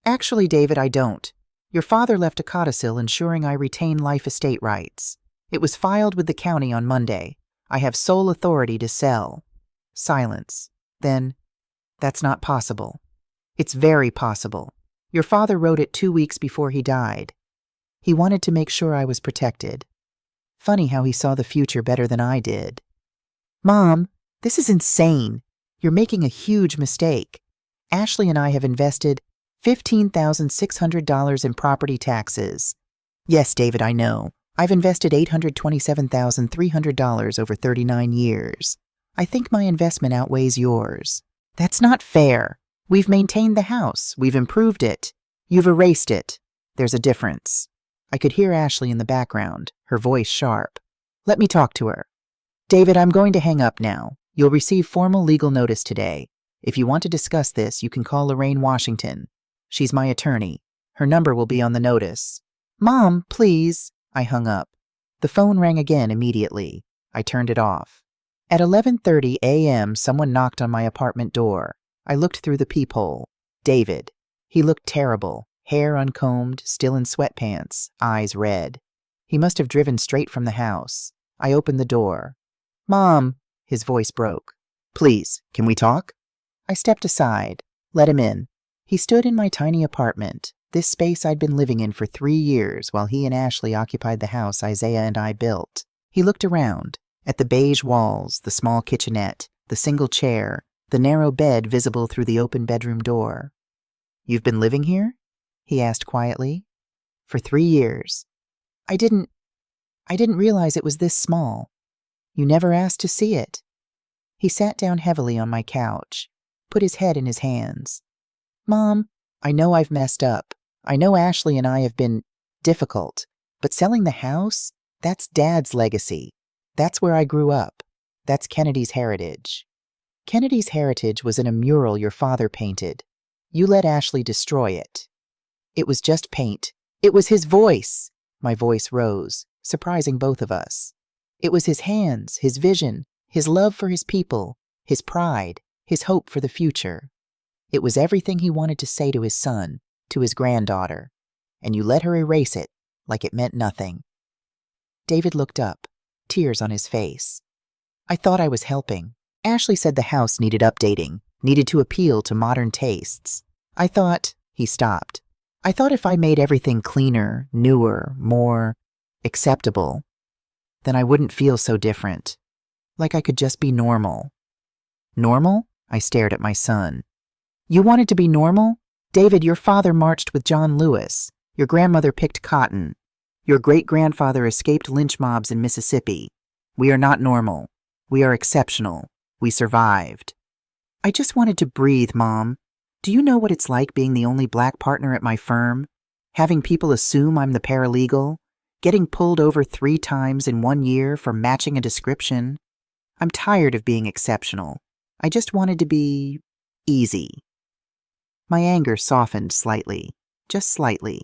Actually, David, I don't. Your father left a codicil ensuring I retain life estate rights. It was filed with the county on Monday. I have sole authority to sell. Silence. Then, that's not possible. It's very possible. Your father wrote it 2 weeks before he died. He wanted to make sure I was protected. Funny how he saw the future better than I did. Mom, this is insane. You're making a huge mistake. Ashley and I have invested $15,600 in property taxes. Yes, David, I know. I've invested $827,300 over 39 years. I think my investment outweighs yours. That's not fair. We've maintained the house. We've improved it. You've erased it. There's a difference. I could hear Ashley in the background, her voice sharp. Let me talk to her. David, I'm going to hang up now. You'll receive formal legal notice today. If you want to discuss this, you can call Lorraine Washington. She's my attorney. Her number will be on the notice. Mom, please. I hung up. The phone rang again immediately. I turned it off. At 11:30 a.m., someone knocked on my apartment door. I looked through the peephole. David. He looked terrible, hair uncombed, still in sweatpants, eyes red. He must have driven straight from the house. I opened the door. Mom, his voice broke. Please, can we talk? I stepped aside, let him in. He stood in my tiny apartment, this space I'd been living in for 3 years while he and Ashley occupied the house Isaiah and I built. He looked around, at the beige walls, the small kitchenette, the single chair, the narrow bed visible through the open bedroom door. You've been living here? He asked quietly. For 3 years. I didn't realize it was this small. You never asked to see it. He sat down heavily on my couch, put his head in his hands. Mom, I know I've messed up. I know Ashley and I have been difficult, but selling the house, that's Dad's legacy. That's where I grew up. That's Kennedy's heritage. Kennedy's heritage was in a mural your father painted. You let Ashley destroy it. It was just paint. It was his voice. My voice rose, surprising both of us. It was his hands, his vision, his love for his people, his pride, his hope for the future. It was everything he wanted to say to his son, to his granddaughter, and you let her erase it like it meant nothing. David looked up, tears on his face. I thought I was helping. Ashley said the house needed updating, needed to appeal to modern tastes. I thought, he stopped. I thought if I made everything cleaner, newer, more acceptable, then I wouldn't feel so different. Like I could just be normal. Normal? I stared at my son. You wanted to be normal? David, your father marched with John Lewis. Your grandmother picked cotton. Your great-grandfather escaped lynch mobs in Mississippi. We are not normal. We are exceptional. We survived. I just wanted to breathe, Mom. Do you know what it's like being the only black partner at my firm? Having people assume I'm the paralegal? Getting pulled over 3 times in 1 year for matching a description? I'm tired of being exceptional. I just wanted to be easy. My anger softened slightly, just slightly.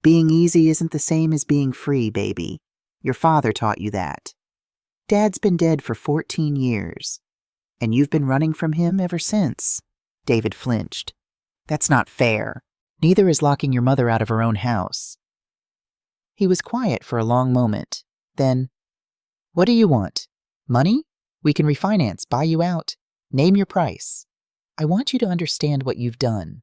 Being easy isn't the same as being free, baby. Your father taught you that. Dad's been dead for 14 years, and you've been running from him ever since. David flinched. That's not fair. Neither is locking your mother out of her own house. He was quiet for a long moment. Then, what do you want? Money? We can refinance, buy you out. Name your price. I want you to understand what you've done.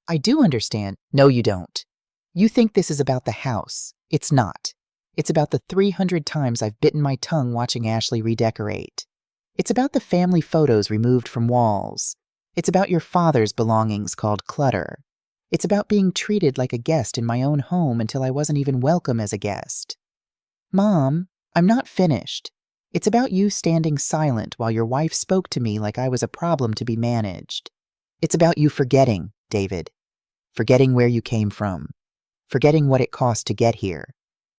I do understand. No, you don't. You think this is about the house. It's not. It's about the 300 times I've bitten my tongue watching Ashley redecorate. It's about the family photos removed from walls. It's about your father's belongings called clutter. It's about being treated like a guest in my own home until I wasn't even welcome as a guest. Mom, I'm not finished. It's about you standing silent while your wife spoke to me like I was a problem to be managed. It's about you forgetting, David. Forgetting where you came from. Forgetting what it cost to get here.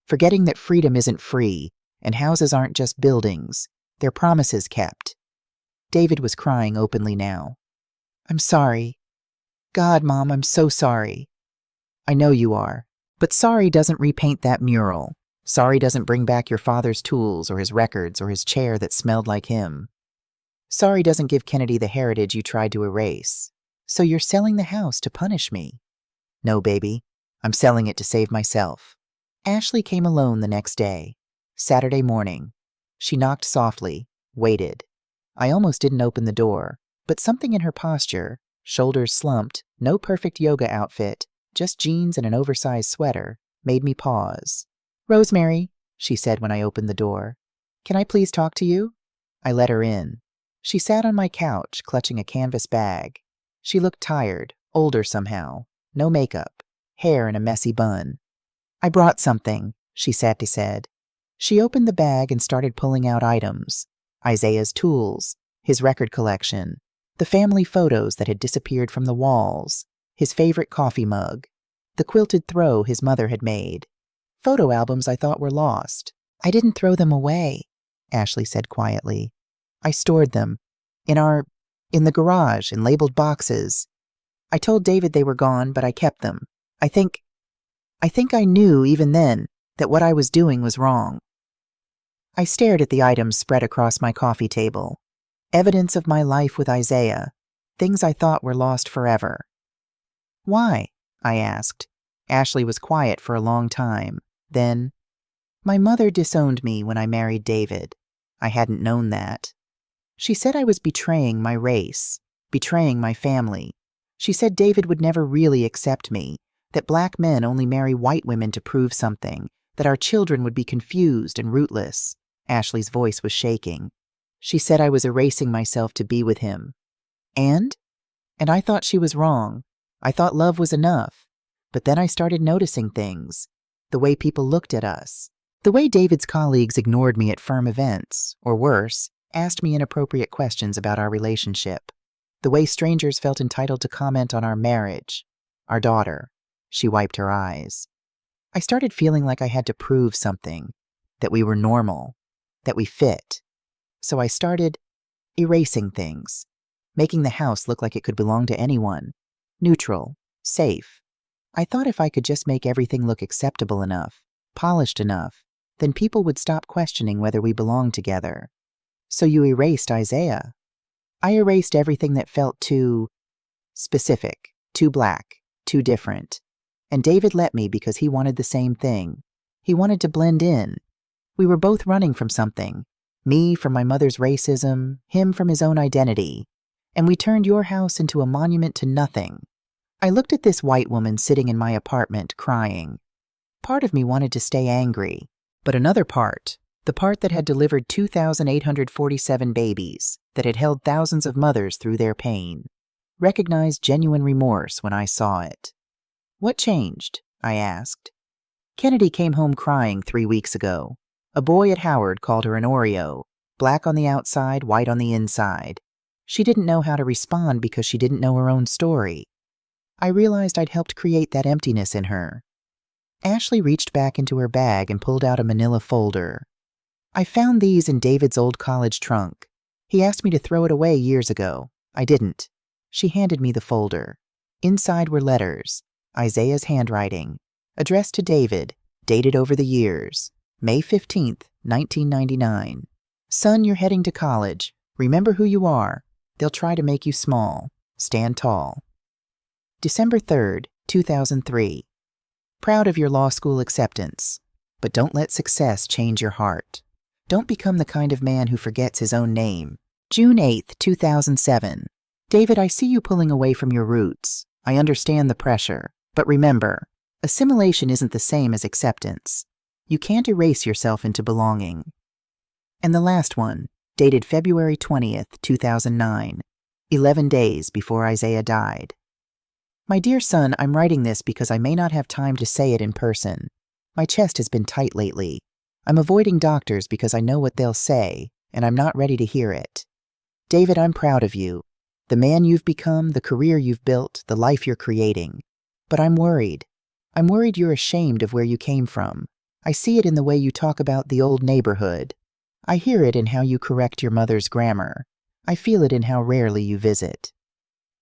Forgetting that freedom isn't free, and houses aren't just buildings. They're promises kept. David was crying openly now. I'm sorry. God, Mom, I'm so sorry. I know you are. But sorry doesn't repaint that mural. Sorry doesn't bring back your father's tools or his records or his chair that smelled like him. Sorry doesn't give Kennedy the heritage you tried to erase. So you're selling the house to punish me? No, baby. I'm selling it to save myself. Ashley came alone the next day. Saturday morning. She knocked softly, waited. I almost didn't open the door, but something in her posture, shoulders slumped, no perfect yoga outfit, just jeans and an oversized sweater, made me pause. Rosemary, she said when I opened the door. Can I please talk to you? I let her in. She sat on my couch, clutching a canvas bag. She looked tired, older somehow. No makeup, hair in a messy bun. I brought something, she said. She opened the bag and started pulling out items. Isaiah's tools, his record collection, the family photos that had disappeared from the walls, his favorite coffee mug, the quilted throw his mother had made. Photo albums I thought were lost. I didn't throw them away, Ashley said quietly. I stored them. In the garage, in labeled boxes. I told David they were gone, but I kept them. I think I knew even then that what I was doing was wrong. I stared at the items spread across my coffee table. Evidence of my life with Isaiah. Things I thought were lost forever. Why? I asked. Ashley was quiet for a long time. Then, my mother disowned me when I married David. I hadn't known that. She said I was betraying my race, betraying my family. She said David would never really accept me, that black men only marry white women to prove something, that our children would be confused and rootless. Ashley's voice was shaking. She said I was erasing myself to be with him. And I thought she was wrong. I thought love was enough. But then I started noticing things. The way people looked at us. The way David's colleagues ignored me at firm events, or worse, asked me inappropriate questions about our relationship. The way strangers felt entitled to comment on our marriage, our daughter. She wiped her eyes. I started feeling like I had to prove something, that we were normal, that we fit. So I started erasing things, making the house look like it could belong to anyone, neutral, safe. I thought if I could just make everything look acceptable enough, polished enough, then people would stop questioning whether we belonged together. So you erased Isaiah. I erased everything that felt too specific, too black, too different. And David let me because he wanted the same thing. He wanted to blend in. We were both running from something. Me from my mother's racism, him from his own identity. And we turned your house into a monument to nothing. I looked at this white woman sitting in my apartment, crying. Part of me wanted to stay angry, but another part, the part that had delivered 2,847 babies, that had held thousands of mothers through their pain, recognized genuine remorse when I saw it. What changed? I asked. Kennedy came home crying 3 weeks ago. A boy at Howard called her an Oreo, black on the outside, white on the inside. She didn't know how to respond because she didn't know her own story. I realized I'd helped create that emptiness in her. Ashley reached back into her bag and pulled out a manila folder. I found these in David's old college trunk. He asked me to throw it away years ago. I didn't. She handed me the folder. Inside were letters, Isaiah's handwriting, addressed to David, dated over the years, May 15th, 1999. Son, you're heading to college. Remember who you are. They'll try to make you small. Stand tall. December 3rd, 2003. Proud of your law school acceptance, but don't let success change your heart. Don't become the kind of man who forgets his own name. June 8th, 2007. David, I see you pulling away from your roots. I understand the pressure, but remember, assimilation isn't the same as acceptance. You can't erase yourself into belonging. And the last one, dated February 20th, 2009, 11 days before Isaiah died. My dear son, I'm writing this because I may not have time to say it in person. My chest has been tight lately. I'm avoiding doctors because I know what they'll say, and I'm not ready to hear it. David, I'm proud of you. The man you've become, the career you've built, the life you're creating. But I'm worried. I'm worried you're ashamed of where you came from. I see it in the way you talk about the old neighborhood. I hear it in how you correct your mother's grammar. I feel it in how rarely you visit.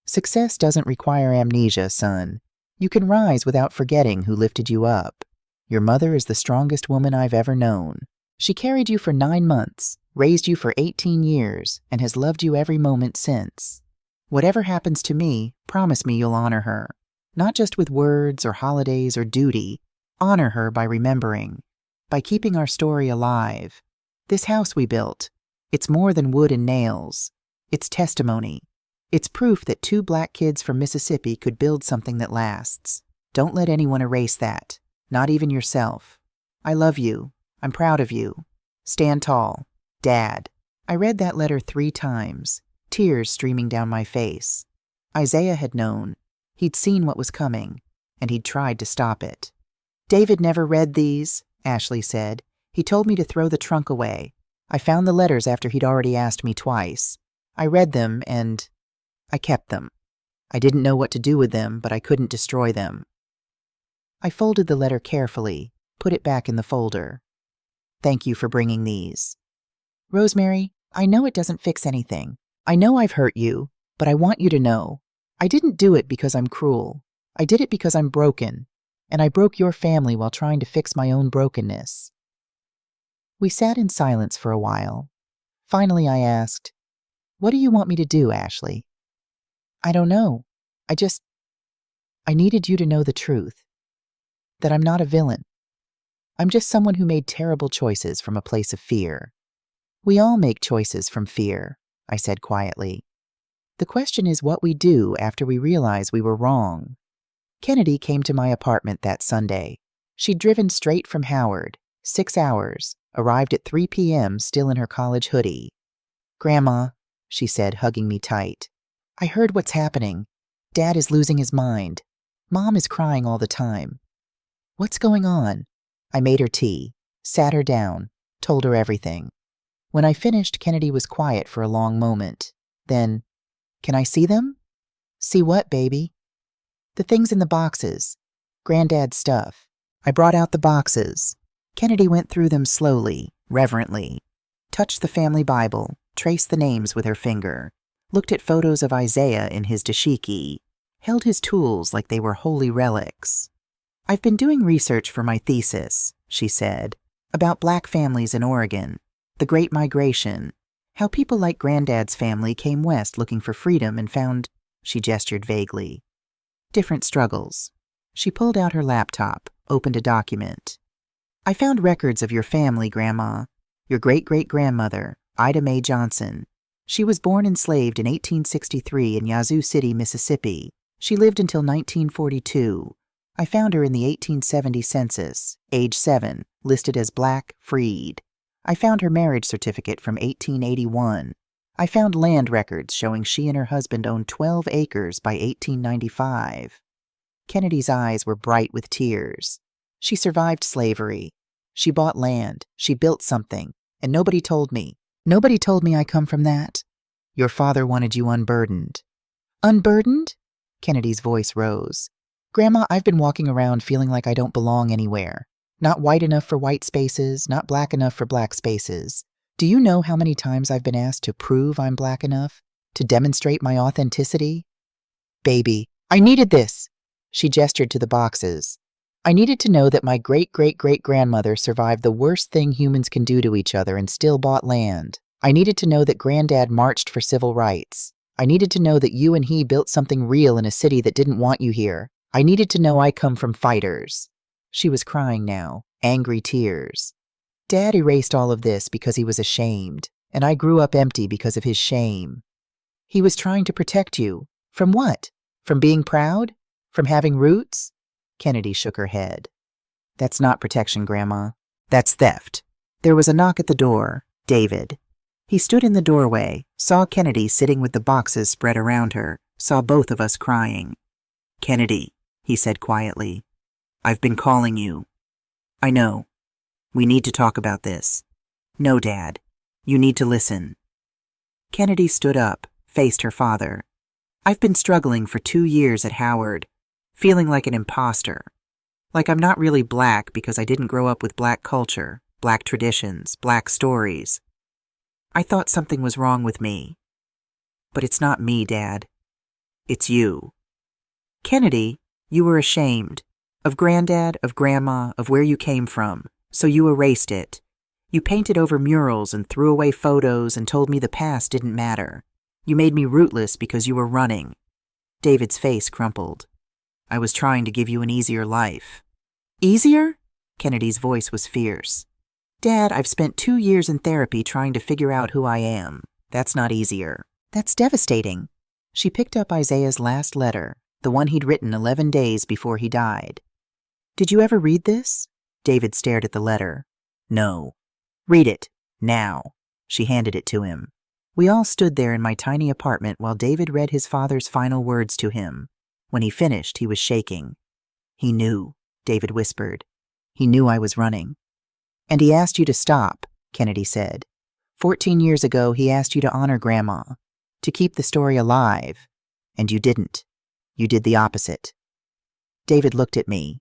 Success doesn't require amnesia, son. You can rise without forgetting who lifted you up. Your mother is the strongest woman I've ever known. She carried you for 9 months, raised you for 18 years, and has loved you every moment since. Whatever happens to me, promise me you'll honor her. Not just with words or holidays or duty. Honor her by remembering, by keeping our story alive. This house we built, it's more than wood and nails. It's testimony. It's proof that 2 black kids from Mississippi could build something that lasts. Don't let anyone erase that, not even yourself. I love you. I'm proud of you. Stand tall. Dad. I read that letter 3 times, tears streaming down my face. Isaiah had known. He'd seen what was coming, and he'd tried to stop it. David never read these, Ashley said. He told me to throw the trunk away. I found the letters after he'd already asked me twice. I read them and I kept them. I didn't know what to do with them, but I couldn't destroy them. I folded the letter carefully, put it back in the folder. Thank you for bringing these. Rosemary, I know it doesn't fix anything. I know I've hurt you, but I want you to know. I didn't do it because I'm cruel. I did it because I'm broken, and I broke your family while trying to fix my own brokenness. We sat in silence for a while. Finally, I asked, "What do you want me to do, Ashley?" I don't know. I needed you to know the truth. That I'm not a villain. I'm just someone who made terrible choices from a place of fear. We all make choices from fear, I said quietly. The question is what we do after we realize we were wrong. Kennedy came to my apartment that Sunday. She'd driven straight from Howard, 6 hours, arrived at 3 p.m. still in her college hoodie. Grandma, she said, hugging me tight. I heard what's happening. Dad is losing his mind. Mom is crying all the time. What's going on? I made her tea, sat her down, told her everything. When I finished, Kennedy was quiet for a long moment. Then, "Can I see them?" "See what, baby?" "The things in the boxes. Granddad's stuff." I brought out the boxes. Kennedy went through them slowly, reverently, touched the family Bible, traced the names with her finger, looked at photos of Isaiah in his dashiki, held his tools like they were holy relics. "I've been doing research for my thesis," she said, "about black families in Oregon, the Great Migration, how people like Granddad's family came west looking for freedom and found," she gestured vaguely, "different struggles." She pulled out her laptop, opened a document. "I found records of your family, Grandma. Your great-great-grandmother, Ida Mae Johnson. She was born enslaved in 1863 in Yazoo City, Mississippi. She lived until 1942. I found her in the 1870 census, age 7, listed as black, freed. I found her marriage certificate from 1881. I found land records showing she and her husband owned 12 acres by 1895. Kennedy's eyes were bright with tears. She survived slavery. She bought land. She built something. And nobody told me. Nobody told me I come from that. Your father wanted you unburdened. Unburdened? Kennedy's voice rose. Grandma, I've been walking around feeling like I don't belong anywhere. Not white enough for white spaces, not black enough for black spaces. Do you know how many times I've been asked to prove I'm black enough? To demonstrate my authenticity? Baby, I needed this. She gestured to the boxes. I needed to know that my great-great-great-grandmother survived the worst thing humans can do to each other and still bought land. I needed to know that Granddad marched for civil rights. I needed to know that you and he built something real in a city that didn't want you here. I needed to know I come from fighters. She was crying now, angry tears. Dad erased all of this because he was ashamed, and I grew up empty because of his shame. He was trying to protect you. From what? From being proud? From having roots? Kennedy shook her head. That's not protection, Grandma. That's theft. There was a knock at the door. David. He stood in the doorway, saw Kennedy sitting with the boxes spread around her, saw both of us crying. Kennedy, he said quietly, I've been calling you. I know. We need to talk about this. No, Dad. You need to listen. Kennedy stood up, faced her father. I've been struggling for 2 years at Howard, feeling like an imposter. Like I'm not really black because I didn't grow up with black culture, black traditions, black stories. I thought something was wrong with me. But it's not me, Dad. It's you. Kennedy, you were ashamed. Of Granddad, of Grandma, of where you came from. So you erased it. You painted over murals and threw away photos and told me the past didn't matter. You made me rootless because you were running. David's face crumpled. I was trying to give you an easier life. Easier? Kennedy's voice was fierce. Dad, I've spent 2 years in therapy trying to figure out who I am. That's not easier. That's devastating. She picked up Isaiah's last letter, the one he'd written 11 days before he died. Did you ever read this? David stared at the letter. No. Read it. Now. She handed it to him. We all stood there in my tiny apartment while David read his father's final words to him. When he finished, he was shaking. He knew, David whispered. He knew I was running. And he asked you to stop, Kennedy said. 14 years ago, he asked you to honor Grandma, to keep the story alive. And you didn't. You did the opposite. David looked at me.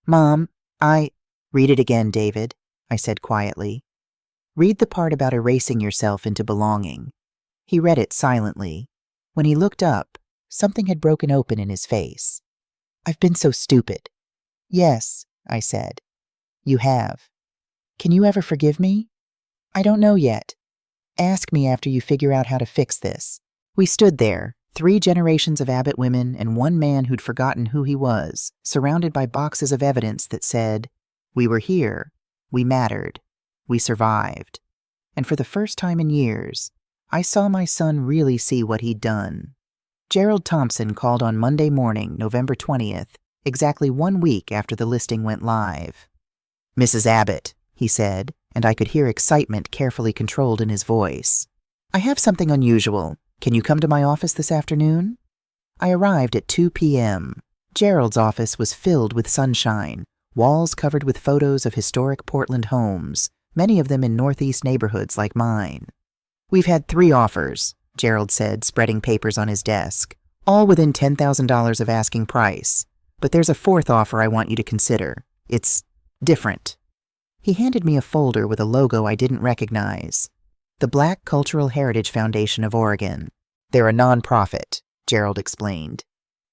Mom, Read it again, David, I said quietly. Read the part about erasing yourself into belonging. He read it silently. When he looked up, something had broken open in his face. I've been so stupid. Yes, I said. You have. Can you ever forgive me? I don't know yet. Ask me after you figure out how to fix this. We stood there, 3 generations of Abbott women and 1 man who'd forgotten who he was, surrounded by boxes of evidence that said, we were here, we mattered, we survived. And for the first time in years, I saw my son really see what he'd done. Gerald Thompson called on Monday morning, November 20th, exactly 1 week after the listing went live. Mrs. Abbott, he said, and I could hear excitement carefully controlled in his voice. I have something unusual. Can you come to my office this afternoon? I arrived at 2 p.m. Gerald's office was filled with sunshine, walls covered with photos of historic Portland homes, many of them in northeast neighborhoods like mine. We've had 3 offers, Gerald said, spreading papers on his desk, all within $10,000 of asking price. But there's a 4th offer I want you to consider. It's different. He handed me a folder with a logo I didn't recognize. The Black Cultural Heritage Foundation of Oregon. They're a nonprofit, Gerald explained.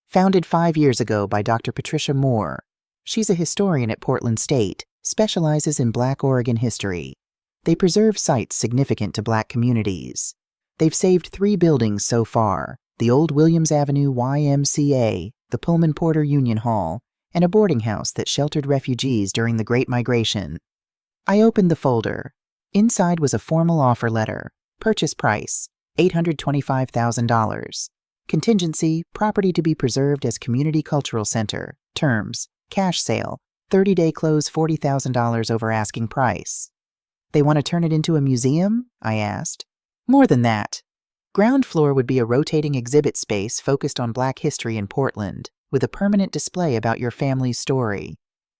Founded 5 years ago by Dr. Patricia Moore. She's a historian at Portland State, specializes in Black Oregon history. They preserve sites significant to Black communities. They've saved 3 buildings so far, the old Williams Avenue YMCA, the Pullman Porter Union Hall, and a boarding house that sheltered refugees during the Great Migration. I opened the folder. Inside was a formal offer letter. Purchase price, $825,000. Contingency, property to be preserved as community cultural center. Terms, cash sale, 30-day close, $40,000 over asking price. They want to turn it into a museum? I asked. More than that. Ground floor would be a rotating exhibit space focused on Black history in Portland, with a permanent display about your family's story.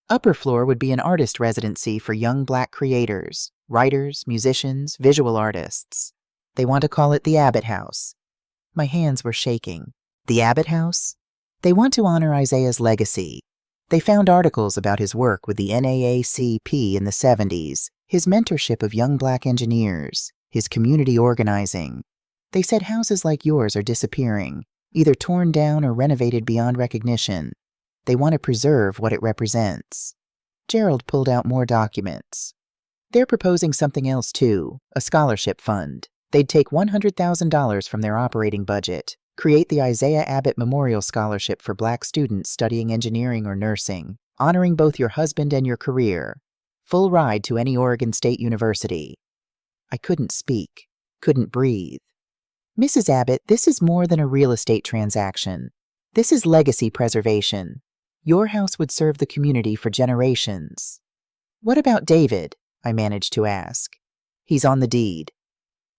Upper floor would be an artist residency for young Black creators, writers, musicians, visual artists. They want to call it the Abbott House. My hands were shaking. The Abbott House? They want to honor Isaiah's legacy. They found articles about his work with the NAACP in the 70s, his mentorship of young Black engineers, his community organizing. They said houses like yours are disappearing, either torn down or renovated beyond recognition. They want to preserve what it represents. Gerald pulled out more documents. They're proposing something else too, a scholarship fund. They'd take $100,000 from their operating budget, create the Isaiah Abbott Memorial Scholarship for Black students studying engineering or nursing, honoring both your husband and your career. Full ride to any Oregon State University. I couldn't speak, couldn't breathe. Mrs. Abbott, this is more than a real estate transaction. This is legacy preservation. Your house would serve the community for generations. What about David? I managed to ask. He's on the deed.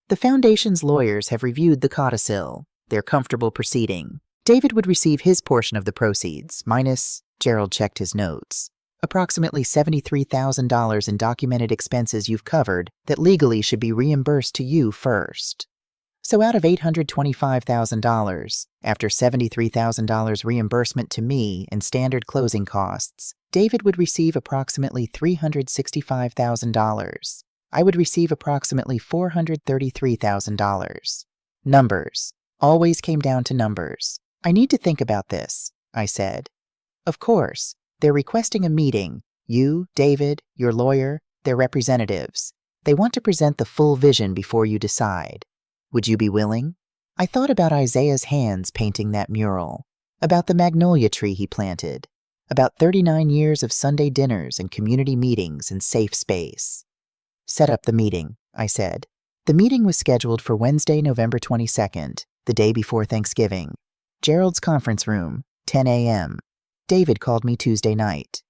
The foundation's lawyers have reviewed the codicil. They're comfortable proceeding. David would receive his portion of the proceeds, minus, Gerald checked his notes, approximately $73,000 in documented expenses you've covered that legally should be reimbursed to you first. So out of $825,000, after $73,000 reimbursement to me and standard closing costs, David would receive approximately $365,000. I would receive approximately $433,000. Numbers. Always came down to numbers. I need to think about this, I said. Of course, they're requesting a meeting. You, David, your lawyer, their representatives. They want to present the full vision before you decide. Would you be willing? I thought about Isaiah's hands painting that mural, about the magnolia tree he planted, about 39 years of Sunday dinners and community meetings and safe space. Set up the meeting, I said. The meeting was scheduled for Wednesday, November 22nd, the day before Thanksgiving. Gerald's conference room, 10 a.m. David called me Tuesday night.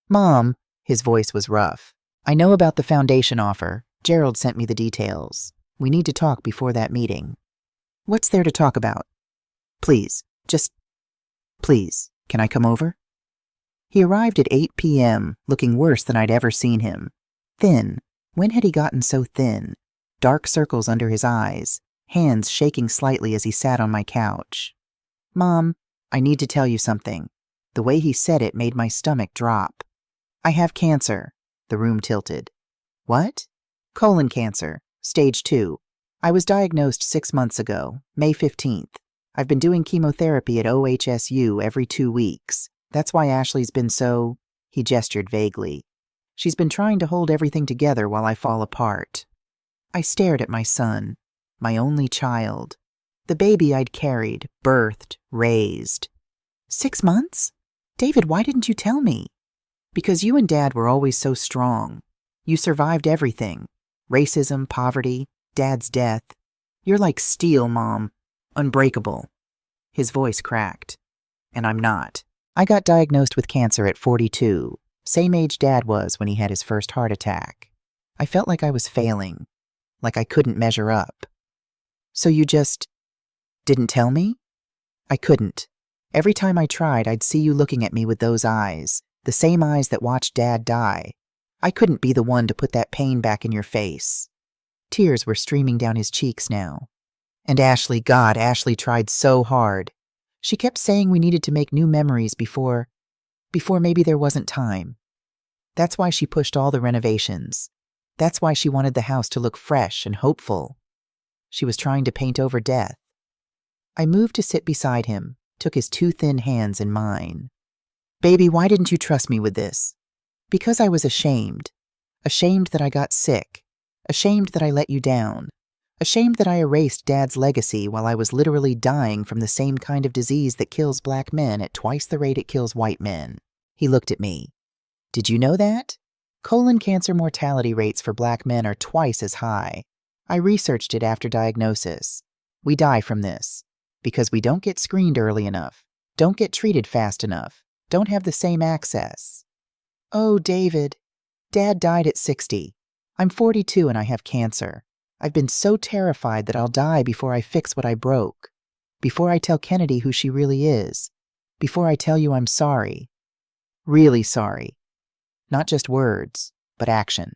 Mom, his voice was rough. I know about the foundation offer. Gerald sent me the details. We need to talk before that meeting. What's there to talk about? Please, please, can I come over? He arrived at 8 p.m., looking worse than I'd ever seen him. Thin. When had he gotten so thin? Dark circles under his eyes, hands shaking slightly as he sat on my couch. Mom, I need to tell you something. The way he said it made my stomach drop. I have cancer. The room tilted. What? Colon cancer. Stage 2. I was diagnosed 6 months ago, May 15th. I've been doing chemotherapy at OHSU every 2 weeks. That's why Ashley's been so... He gestured vaguely. She's been trying to hold everything together while I fall apart. I stared at my son, my only child, the baby I'd carried, birthed, raised. 6 months? David, why didn't you tell me? Because you and Dad were always so strong. You survived everything. Racism, poverty, Dad's death. You're like steel, Mom. Unbreakable. His voice cracked. And I'm not. I got diagnosed with cancer at 42, same age Dad was when he had his first heart attack. I felt like I was failing, like I couldn't measure up. So you just didn't tell me? I couldn't. Every time I tried, I'd see you looking at me with those eyes, the same eyes that watched Dad die. I couldn't be the one to put that pain back in your face. Tears were streaming down his cheeks now. And Ashley, God, Ashley tried so hard. She kept saying we needed to make new memories before maybe there wasn't time. That's why she pushed all the renovations. That's why she wanted the house to look fresh and hopeful. She was trying to paint over death. I moved to sit beside him, took his 2 thin hands in mine. Baby, why didn't you trust me with this? Because I was ashamed. Ashamed that I got sick. Ashamed that I let you down. Ashamed that I erased Dad's legacy while I was literally dying from the same kind of disease that kills Black men at twice the rate it kills white men. He looked at me. Did you know that? Colon cancer mortality rates for Black men are twice as high. I researched it after diagnosis. We die from this. Because we don't get screened early enough, don't get treated fast enough, don't have the same access. Oh, David. Dad died at 60. I'm 42 and I have cancer. I've been so terrified that I'll die before I fix what I broke. Before I tell Kennedy who she really is. Before I tell you I'm sorry. Really sorry. Not just words, but action.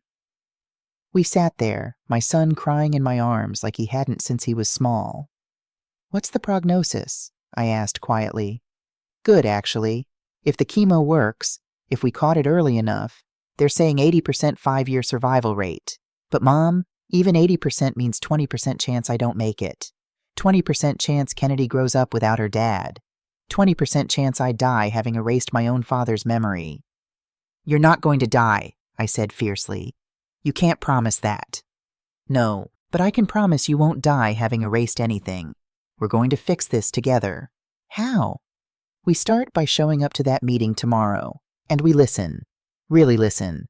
We sat there, my son crying in my arms like he hadn't since he was small. What's the prognosis? I asked quietly. Good, actually. If the chemo works, if we caught it early enough, they're saying 80% 5-year survival rate. But Mom, even 80% means 20% chance I don't make it. 20% chance Kennedy grows up without her dad. 20% chance I die having erased my own father's memory. You're not going to die, I said fiercely. You can't promise that. No, but I can promise you won't die having erased anything. We're going to fix this together. How? We start by showing up to that meeting tomorrow, and we listen. Really listen.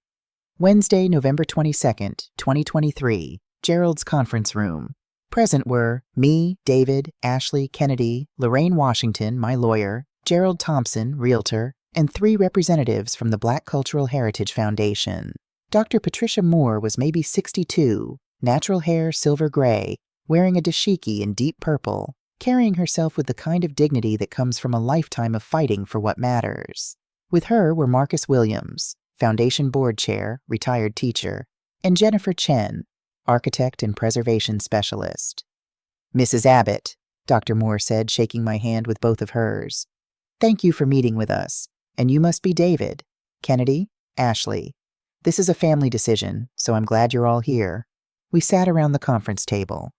Wednesday, November 22nd, 2023, Gerald's conference room. Present were me, David, Ashley, Kennedy, Lorraine Washington, my lawyer, Gerald Thompson, realtor, and 3 representatives from the Black Cultural Heritage Foundation. Dr. Patricia Moore was maybe 62, natural hair silver gray, wearing a dashiki in deep purple, carrying herself with the kind of dignity that comes from a lifetime of fighting for what matters. With her were Marcus Williams, Foundation Board Chair, retired teacher, and Jennifer Chen, architect and preservation specialist. Mrs. Abbott, Dr. Moore said, shaking my hand with both of hers. Thank you for meeting with us, and you must be David. Kennedy, Ashley. This is a family decision, so I'm glad you're all here. We sat around the conference table.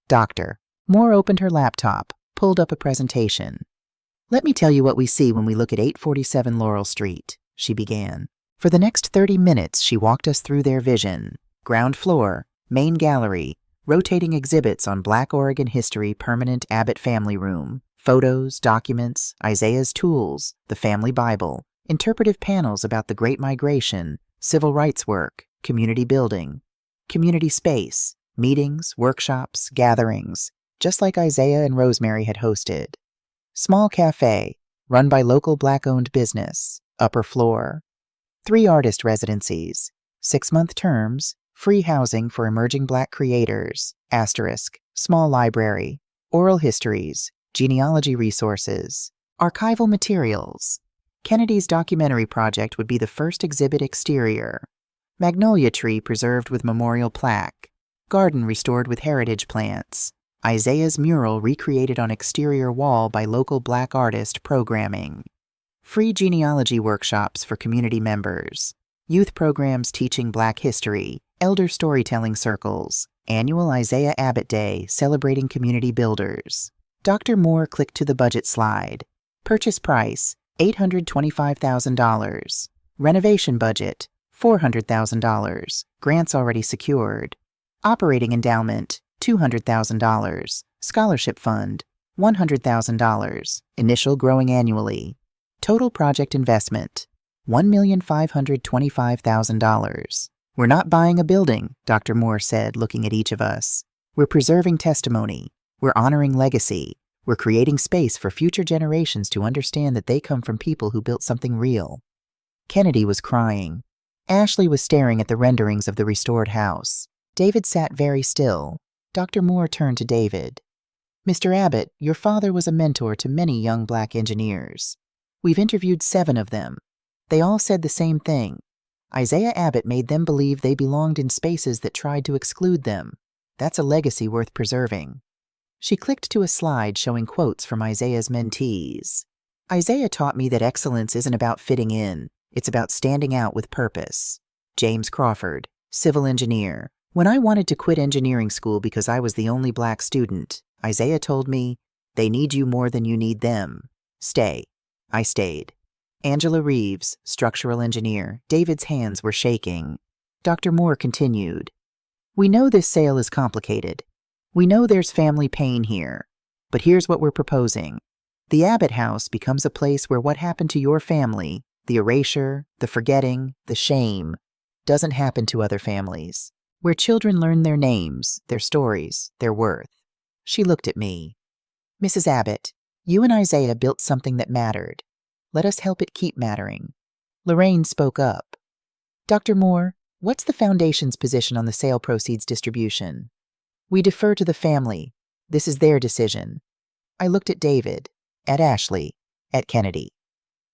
Doctor. Moore opened her laptop, pulled up a presentation. Let me tell you what we see when we look at 847 Laurel Street, she began. For the next 30 minutes, she walked us through their vision. Ground floor, main gallery, rotating exhibits on Black Oregon history, permanent Abbott family room, photos, documents, Isaiah's tools, the family Bible, interpretive panels about the Great Migration, civil rights work, community building, community space, meetings, workshops, gatherings, just like Isaiah and Rosemary had hosted. Small cafe, run by local Black-owned business, upper floor. 3 artist residencies, 6-month terms, free housing for emerging Black creators, asterisk, small library, oral histories, genealogy resources, archival materials. Kennedy's documentary project would be the first exhibit exterior. Magnolia tree preserved with memorial plaque. Garden restored with heritage plants. Isaiah's mural recreated on exterior wall by local Black artist programming. Free genealogy workshops for community members. Youth programs teaching Black history. Elder storytelling circles. Annual Isaiah Abbott Day celebrating community builders. Dr. Moore clicked to the budget slide. Purchase price, $825,000. Renovation budget, $400,000. Grants already secured. Operating endowment, $200,000. Scholarship fund, $100,000. Initial growing annually. Total project investment, $1,525,000. We're not buying a building, Dr. Moore said, looking at each of us. We're preserving testimony. We're honoring legacy. We're creating space for future generations to understand that they come from people who built something real. Kennedy was crying. Ashley was staring at the renderings of the restored house. David sat very still. Dr. Moore turned to David. Mr. Abbott, your father was a mentor to many young Black engineers. We've interviewed 7 of them. They all said the same thing. Isaiah Abbott made them believe they belonged in spaces that tried to exclude them. That's a legacy worth preserving. She clicked to a slide showing quotes from Isaiah's mentees. Isaiah taught me that excellence isn't about fitting in. It's about standing out with purpose. James Crawford, civil engineer. When I wanted to quit engineering school because I was the only Black student, Isaiah told me, they need you more than you need them. Stay. I stayed. Angela Reeves, structural engineer. David's hands were shaking. Dr. Moore continued. We know this sale is complicated. We know there's family pain here. But here's what we're proposing. The Abbott House becomes a place where what happened to your family, the erasure, the forgetting, the shame, doesn't happen to other families. Where children learn their names, their stories, their worth. She looked at me. Mrs. Abbott, you and Isaiah built something that mattered. Let us help it keep mattering. Lorraine spoke up. Dr. Moore, what's the foundation's position on the sale proceeds distribution? We defer to the family. This is their decision. I looked at David, at Ashley, at Kennedy.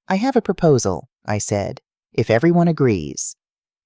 I have a proposal, I said, if everyone agrees.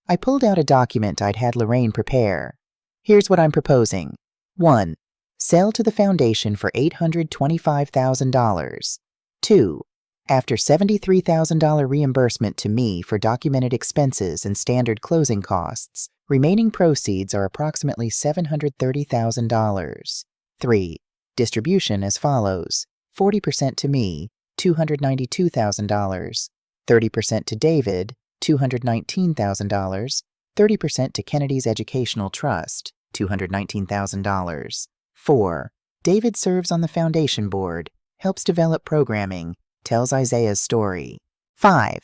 I pulled out a document I'd had Lorraine prepare. Here's what I'm proposing. 1. Sell to the foundation for $825,000. 2. After $73,000 reimbursement to me for documented expenses and standard closing costs, remaining proceeds are approximately $730,000. 3. Distribution as follows: 40% to me, $292,000, 30% to David, $219,000, 30% to Kennedy's Educational Trust, $219,000. 4. David serves on the foundation board, helps develop programming, tells Isaiah's story. 5.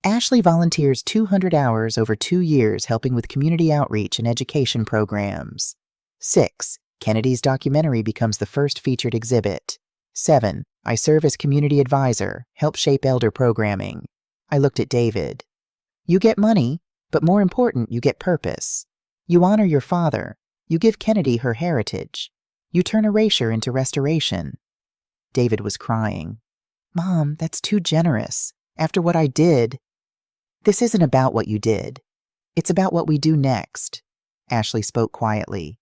Ashley volunteers 200 hours over 2 years helping with community outreach and education programs. 6. Kennedy's documentary becomes the first featured exhibit. 7. I serve as community advisor, help shape elder programming. I looked at David. You get money, but more important, you get purpose. You honor your father. You give Kennedy her heritage. You turn erasure into restoration. David was crying. Mom, that's too generous. After what I did. This isn't about what you did. It's about what we do next. Ashley spoke quietly.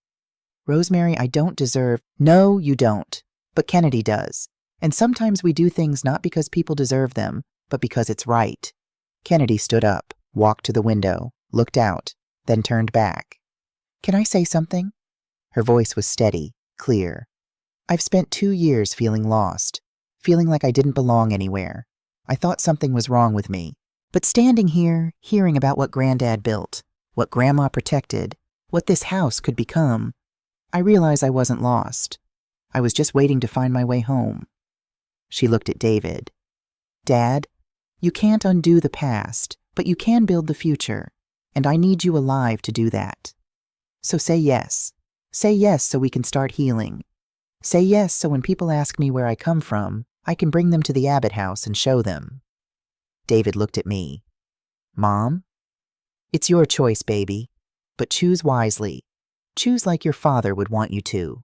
Rosemary, I don't deserve. No, you don't. But Kennedy does. And sometimes we do things not because people deserve them, but because it's right. Kennedy stood up, walked to the window, looked out, then turned back. Can I say something? Her voice was steady, clear. I've spent 2 years feeling lost, feeling like I didn't belong anywhere. I thought something was wrong with me. But standing here, hearing about what Granddad built, what Grandma protected, what this house could become, I realized I wasn't lost. I was just waiting to find my way home. She looked at David. Dad, you can't undo the past, but you can build the future, and I need you alive to do that. So say yes. Say yes so we can start healing. Say yes so when people ask me where I come from, I can bring them to the Abbott house and show them. David looked at me. Mom? It's your choice, baby, but choose wisely. Choose like your father would want you to.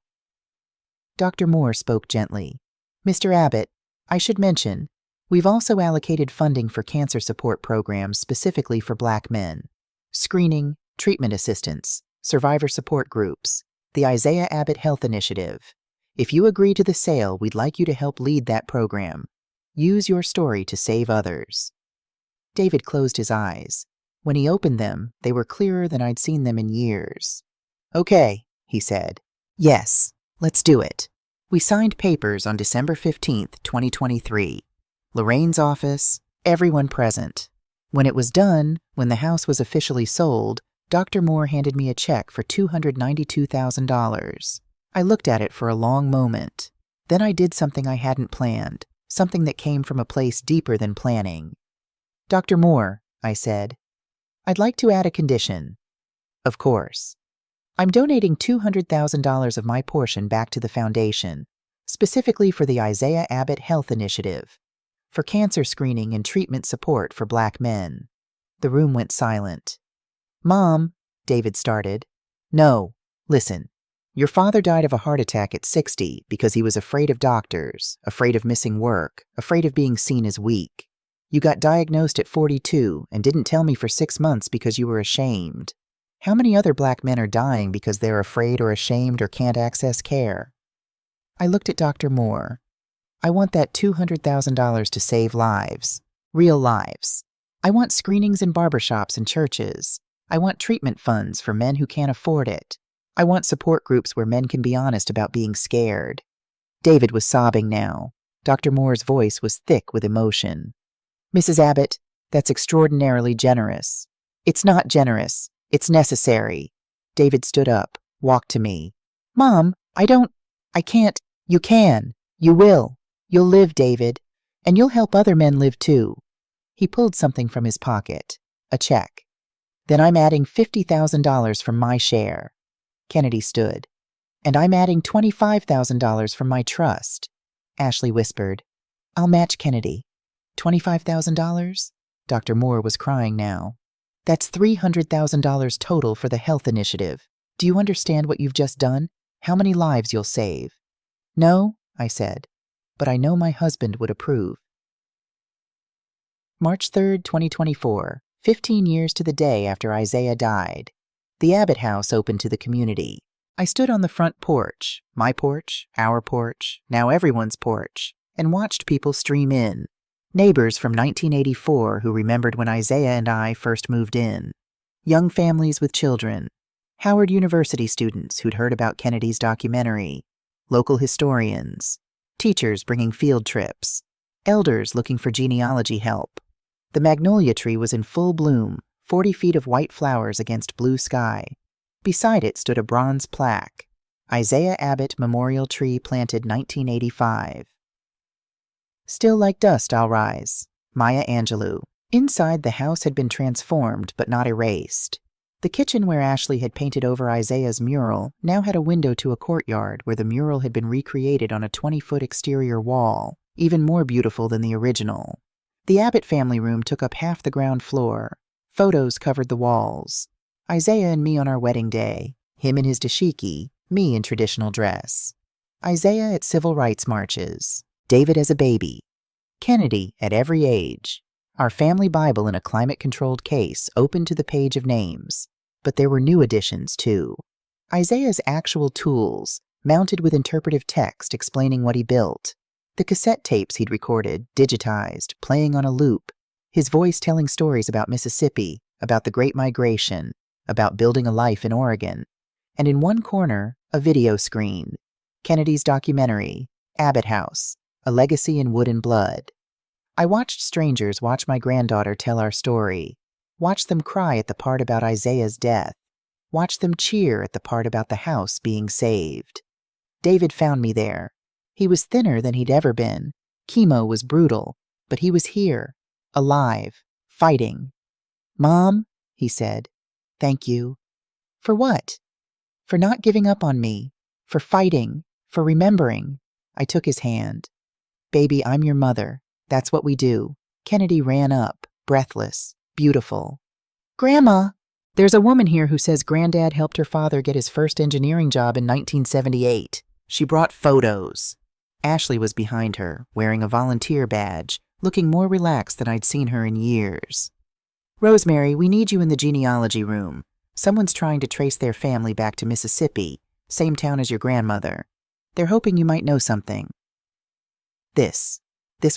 Dr. Moore spoke gently. Mr. Abbott, I should mention, we've also allocated funding for cancer support programs specifically for Black men. Screening, treatment assistance, survivor support groups, the Isaiah Abbott Health Initiative. If you agree to the sale, we'd like you to help lead that program. Use your story to save others. David closed his eyes. When he opened them, they were clearer than I'd seen them in years. Okay, he said. Yes, let's do it. We signed papers on December 15th, 2023. Lorraine's office, everyone present. When it was done, when the house was officially sold, Dr. Moore handed me a check for $292,000. I looked at it for a long moment. Then I did something I hadn't planned, something that came from a place deeper than planning. Dr. Moore, I said, I'd like to add a condition. Of course. I'm donating $200,000 of my portion back to the foundation, specifically for the Isaiah Abbott Health Initiative, for cancer screening and treatment support for Black men. The room went silent. Mom, David started. No, listen. Your father died of a heart attack at 60 because he was afraid of doctors, afraid of missing work, afraid of being seen as weak. You got diagnosed at 42 and didn't tell me for 6 months because you were ashamed. How many other Black men are dying because they're afraid or ashamed or can't access care? I looked at Dr. Moore. I want that $200,000 to save lives, real lives. I want screenings in barbershops and churches. I want treatment funds for men who can't afford it. I want support groups where men can be honest about being scared. David was sobbing now. Dr. Moore's voice was thick with emotion. Mrs. Abbott, that's extraordinarily generous. It's not generous. It's necessary. David stood up, walked to me. Mom, I can't. You can. You will. You'll live, David. And you'll help other men live too. He pulled something from his pocket. A check. Then I'm adding $50,000 from my share. Kennedy stood. And I'm adding $25,000 from my trust. Ashley whispered. I'll match Kennedy. $25,000? Dr. Moore was crying now. That's $300,000 total for the health initiative. Do you understand what you've just done? How many lives you'll save? No, I said, but I know my husband would approve. March 3rd, 2024, 15 years to the day after Isaiah died. The Abbott house opened to the community. I stood on the front porch, my porch, our porch, now everyone's porch, and watched people stream in. Neighbors from 1984 who remembered when Isaiah and I first moved in. Young families with children. Howard University students who'd heard about Kennedy's documentary. Local historians. Teachers bringing field trips. Elders looking for genealogy help. The magnolia tree was in full bloom, 40 feet of white flowers against blue sky. Beside it stood a bronze plaque. Isaiah Abbott Memorial Tree planted 1985. Still like dust I'll rise. Maya Angelou. Inside, the house had been transformed but not erased. The kitchen where Ashley had painted over Isaiah's mural now had a window to a courtyard where the mural had been recreated on a 20-foot exterior wall, even more beautiful than the original. The Abbott family room took up half the ground floor. Photos covered the walls. Isaiah and me on our wedding day, him in his dashiki, me in traditional dress. Isaiah at civil rights marches. David as a baby. Kennedy at every age. Our family Bible in a climate-controlled case open to the page of names. But there were new additions, too. Isaiah's actual tools, mounted with interpretive text explaining what he built. The cassette tapes he'd recorded, digitized, playing on a loop. His voice telling stories about Mississippi, about the Great Migration, about building a life in Oregon. And in one corner, a video screen. Kennedy's documentary, Abbott House. A Legacy in Wood and Blood. I watched strangers watch my granddaughter tell our story, watched them cry at the part about Isaiah's death, watched them cheer at the part about the house being saved. David found me there. He was thinner than he'd ever been. Chemo was brutal, but he was here, alive, fighting. Mom, he said, thank you. For what? For not giving up on me, for fighting, for remembering. I took his hand. Baby, I'm your mother. That's what we do. Kennedy ran up, breathless, beautiful. Grandma! There's a woman here who says Granddad helped her father get his first engineering job in 1978. She brought photos. Ashley was behind her, wearing a volunteer badge, looking more relaxed than I'd seen her in years. Rosemary, we need you in the genealogy room. Someone's trying to trace their family back to Mississippi, same town as your grandmother. They're hoping you might know something. This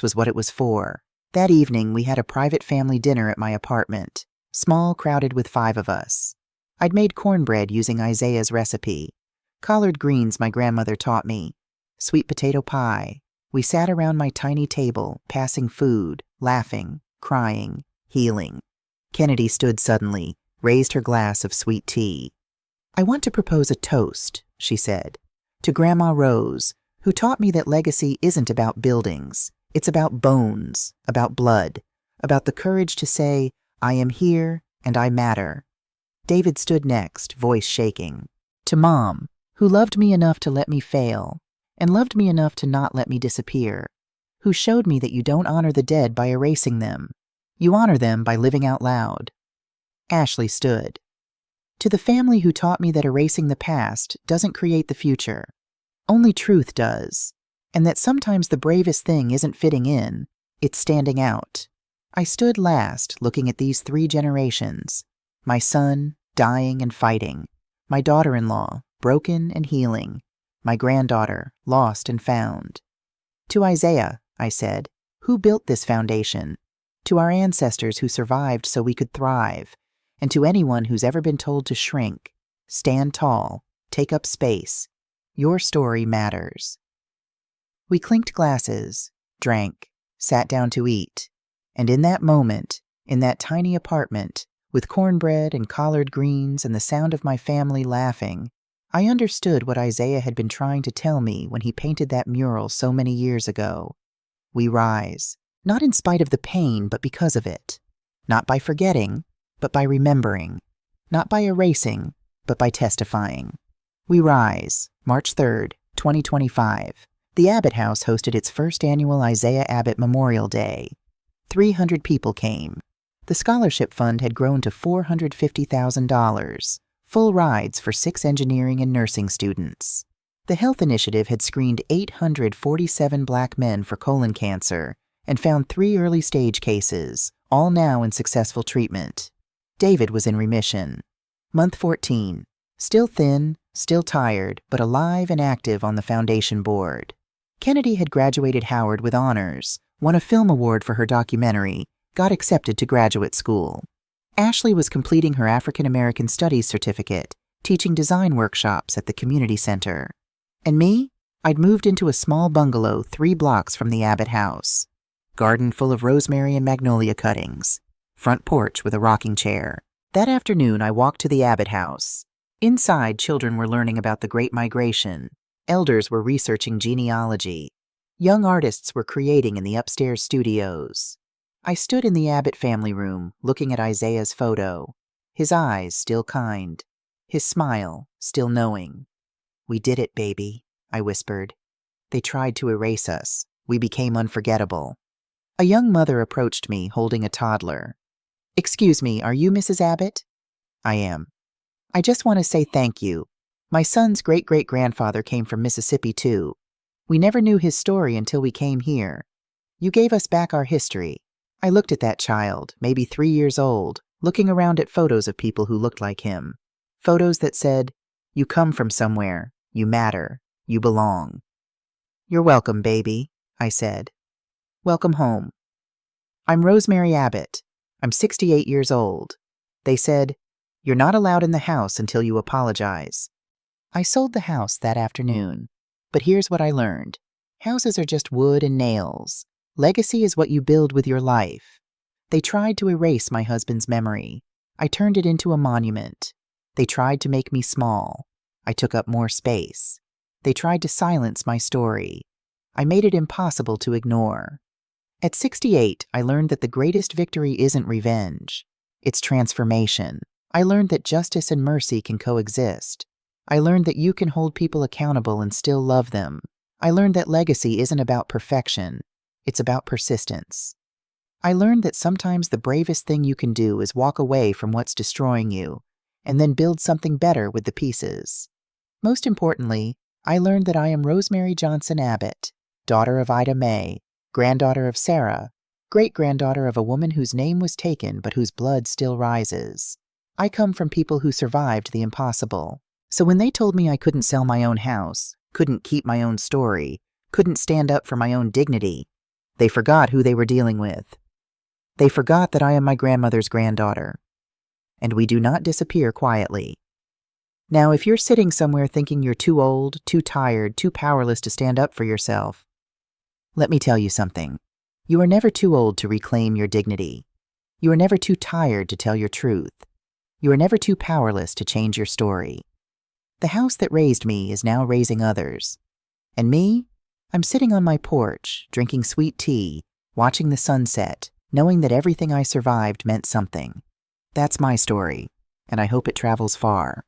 was what it was for. That evening, we had a private family dinner at my apartment, small, crowded with 5 of us. I'd made cornbread using Isaiah's recipe. Collard greens my grandmother taught me. Sweet potato pie. We sat around my tiny table, passing food, laughing, crying, healing. Kennedy stood suddenly, raised her glass of sweet tea. I want to propose a toast, she said, to Grandma Rose, who taught me that legacy isn't about buildings. It's about bones, about blood, about the courage to say, I am here and I matter. David stood next, voice shaking. To Mom, who loved me enough to let me fail, and loved me enough to not let me disappear, who showed me that you don't honor the dead by erasing them. You honor them by living out loud. Ashley stood. To the family who taught me that erasing the past doesn't create the future. Only truth does, and that sometimes the bravest thing isn't fitting in, it's standing out. I stood last, looking at these 3 generations. My son, dying and fighting. My daughter-in-law, broken and healing. My granddaughter, lost and found. To Isaiah, I said, who built this foundation? To our ancestors who survived so we could thrive, and to anyone who's ever been told to shrink, stand tall, take up space. Your story matters. We clinked glasses, drank, sat down to eat, and in that moment, in that tiny apartment, with cornbread and collard greens and the sound of my family laughing, I understood what Isaiah had been trying to tell me when he painted that mural so many years ago. We rise, not in spite of the pain, but because of it. Not by forgetting, but by remembering. Not by erasing, but by testifying. We rise, March 3rd, 2025, The Abbott House hosted its first annual Isaiah Abbott Memorial Day. 300 people came. The scholarship fund had grown to $450,000, full rides for 6 engineering and nursing students. The health initiative had screened 847 Black men for colon cancer and found 3 early-stage cases, all now in successful treatment. David was in remission. Month 14. Still thin, still tired, but alive and active on the foundation board. Kennedy had graduated Howard with honors, won a film award for her documentary, got accepted to graduate school. Ashley was completing her African American Studies certificate, teaching design workshops at the community center. And me? I'd moved into a small bungalow 3 blocks from the Abbott house. Garden full of rosemary and magnolia cuttings. Front porch with a rocking chair. That afternoon, I walked to the Abbott house. Inside, children were learning about the Great Migration. Elders were researching genealogy. Young artists were creating in the upstairs studios. I stood in the Abbott family room, looking at Isaiah's photo. His eyes still kind. His smile still knowing. "We did it, baby," I whispered. "They tried to erase us. We became unforgettable." A young mother approached me, holding a toddler. "Excuse me, are you Mrs. Abbott?" "I am." "I just want to say thank you. My son's great-great-grandfather came from Mississippi, too. We never knew his story until we came here. You gave us back our history." I looked at that child, maybe 3 years old, looking around at photos of people who looked like him. Photos that said, "You come from somewhere. You matter. You belong." "You're welcome, baby," I said. "Welcome home. I'm Rosemary Abbott. I'm 68 years old. They said, 'You're not allowed in the house until you apologize.'" I sold the house that afternoon. But here's what I learned. Houses are just wood and nails. Legacy is what you build with your life. They tried to erase my husband's memory. I turned it into a monument. They tried to make me small. I took up more space. They tried to silence my story. I made it impossible to ignore. At 68, I learned that the greatest victory isn't revenge. It's transformation. I learned that justice and mercy can coexist. I learned that you can hold people accountable and still love them. I learned that legacy isn't about perfection. It's about persistence. I learned that sometimes the bravest thing you can do is walk away from what's destroying you and then build something better with the pieces. Most importantly, I learned that I am Rosemary Johnson Abbott, daughter of Ida May, granddaughter of Sarah, great-granddaughter of a woman whose name was taken but whose blood still rises. I come from people who survived the impossible. So when they told me I couldn't sell my own house, couldn't keep my own story, couldn't stand up for my own dignity, they forgot who they were dealing with. They forgot that I am my grandmother's granddaughter. And we do not disappear quietly. Now, if you're sitting somewhere thinking you're too old, too tired, too powerless to stand up for yourself, let me tell you something. You are never too old to reclaim your dignity. You are never too tired to tell your truth. You are never too powerless to change your story. The house that raised me is now raising others. And me? I'm sitting on my porch, drinking sweet tea, watching the sunset, knowing that everything I survived meant something. That's my story, and I hope it travels far.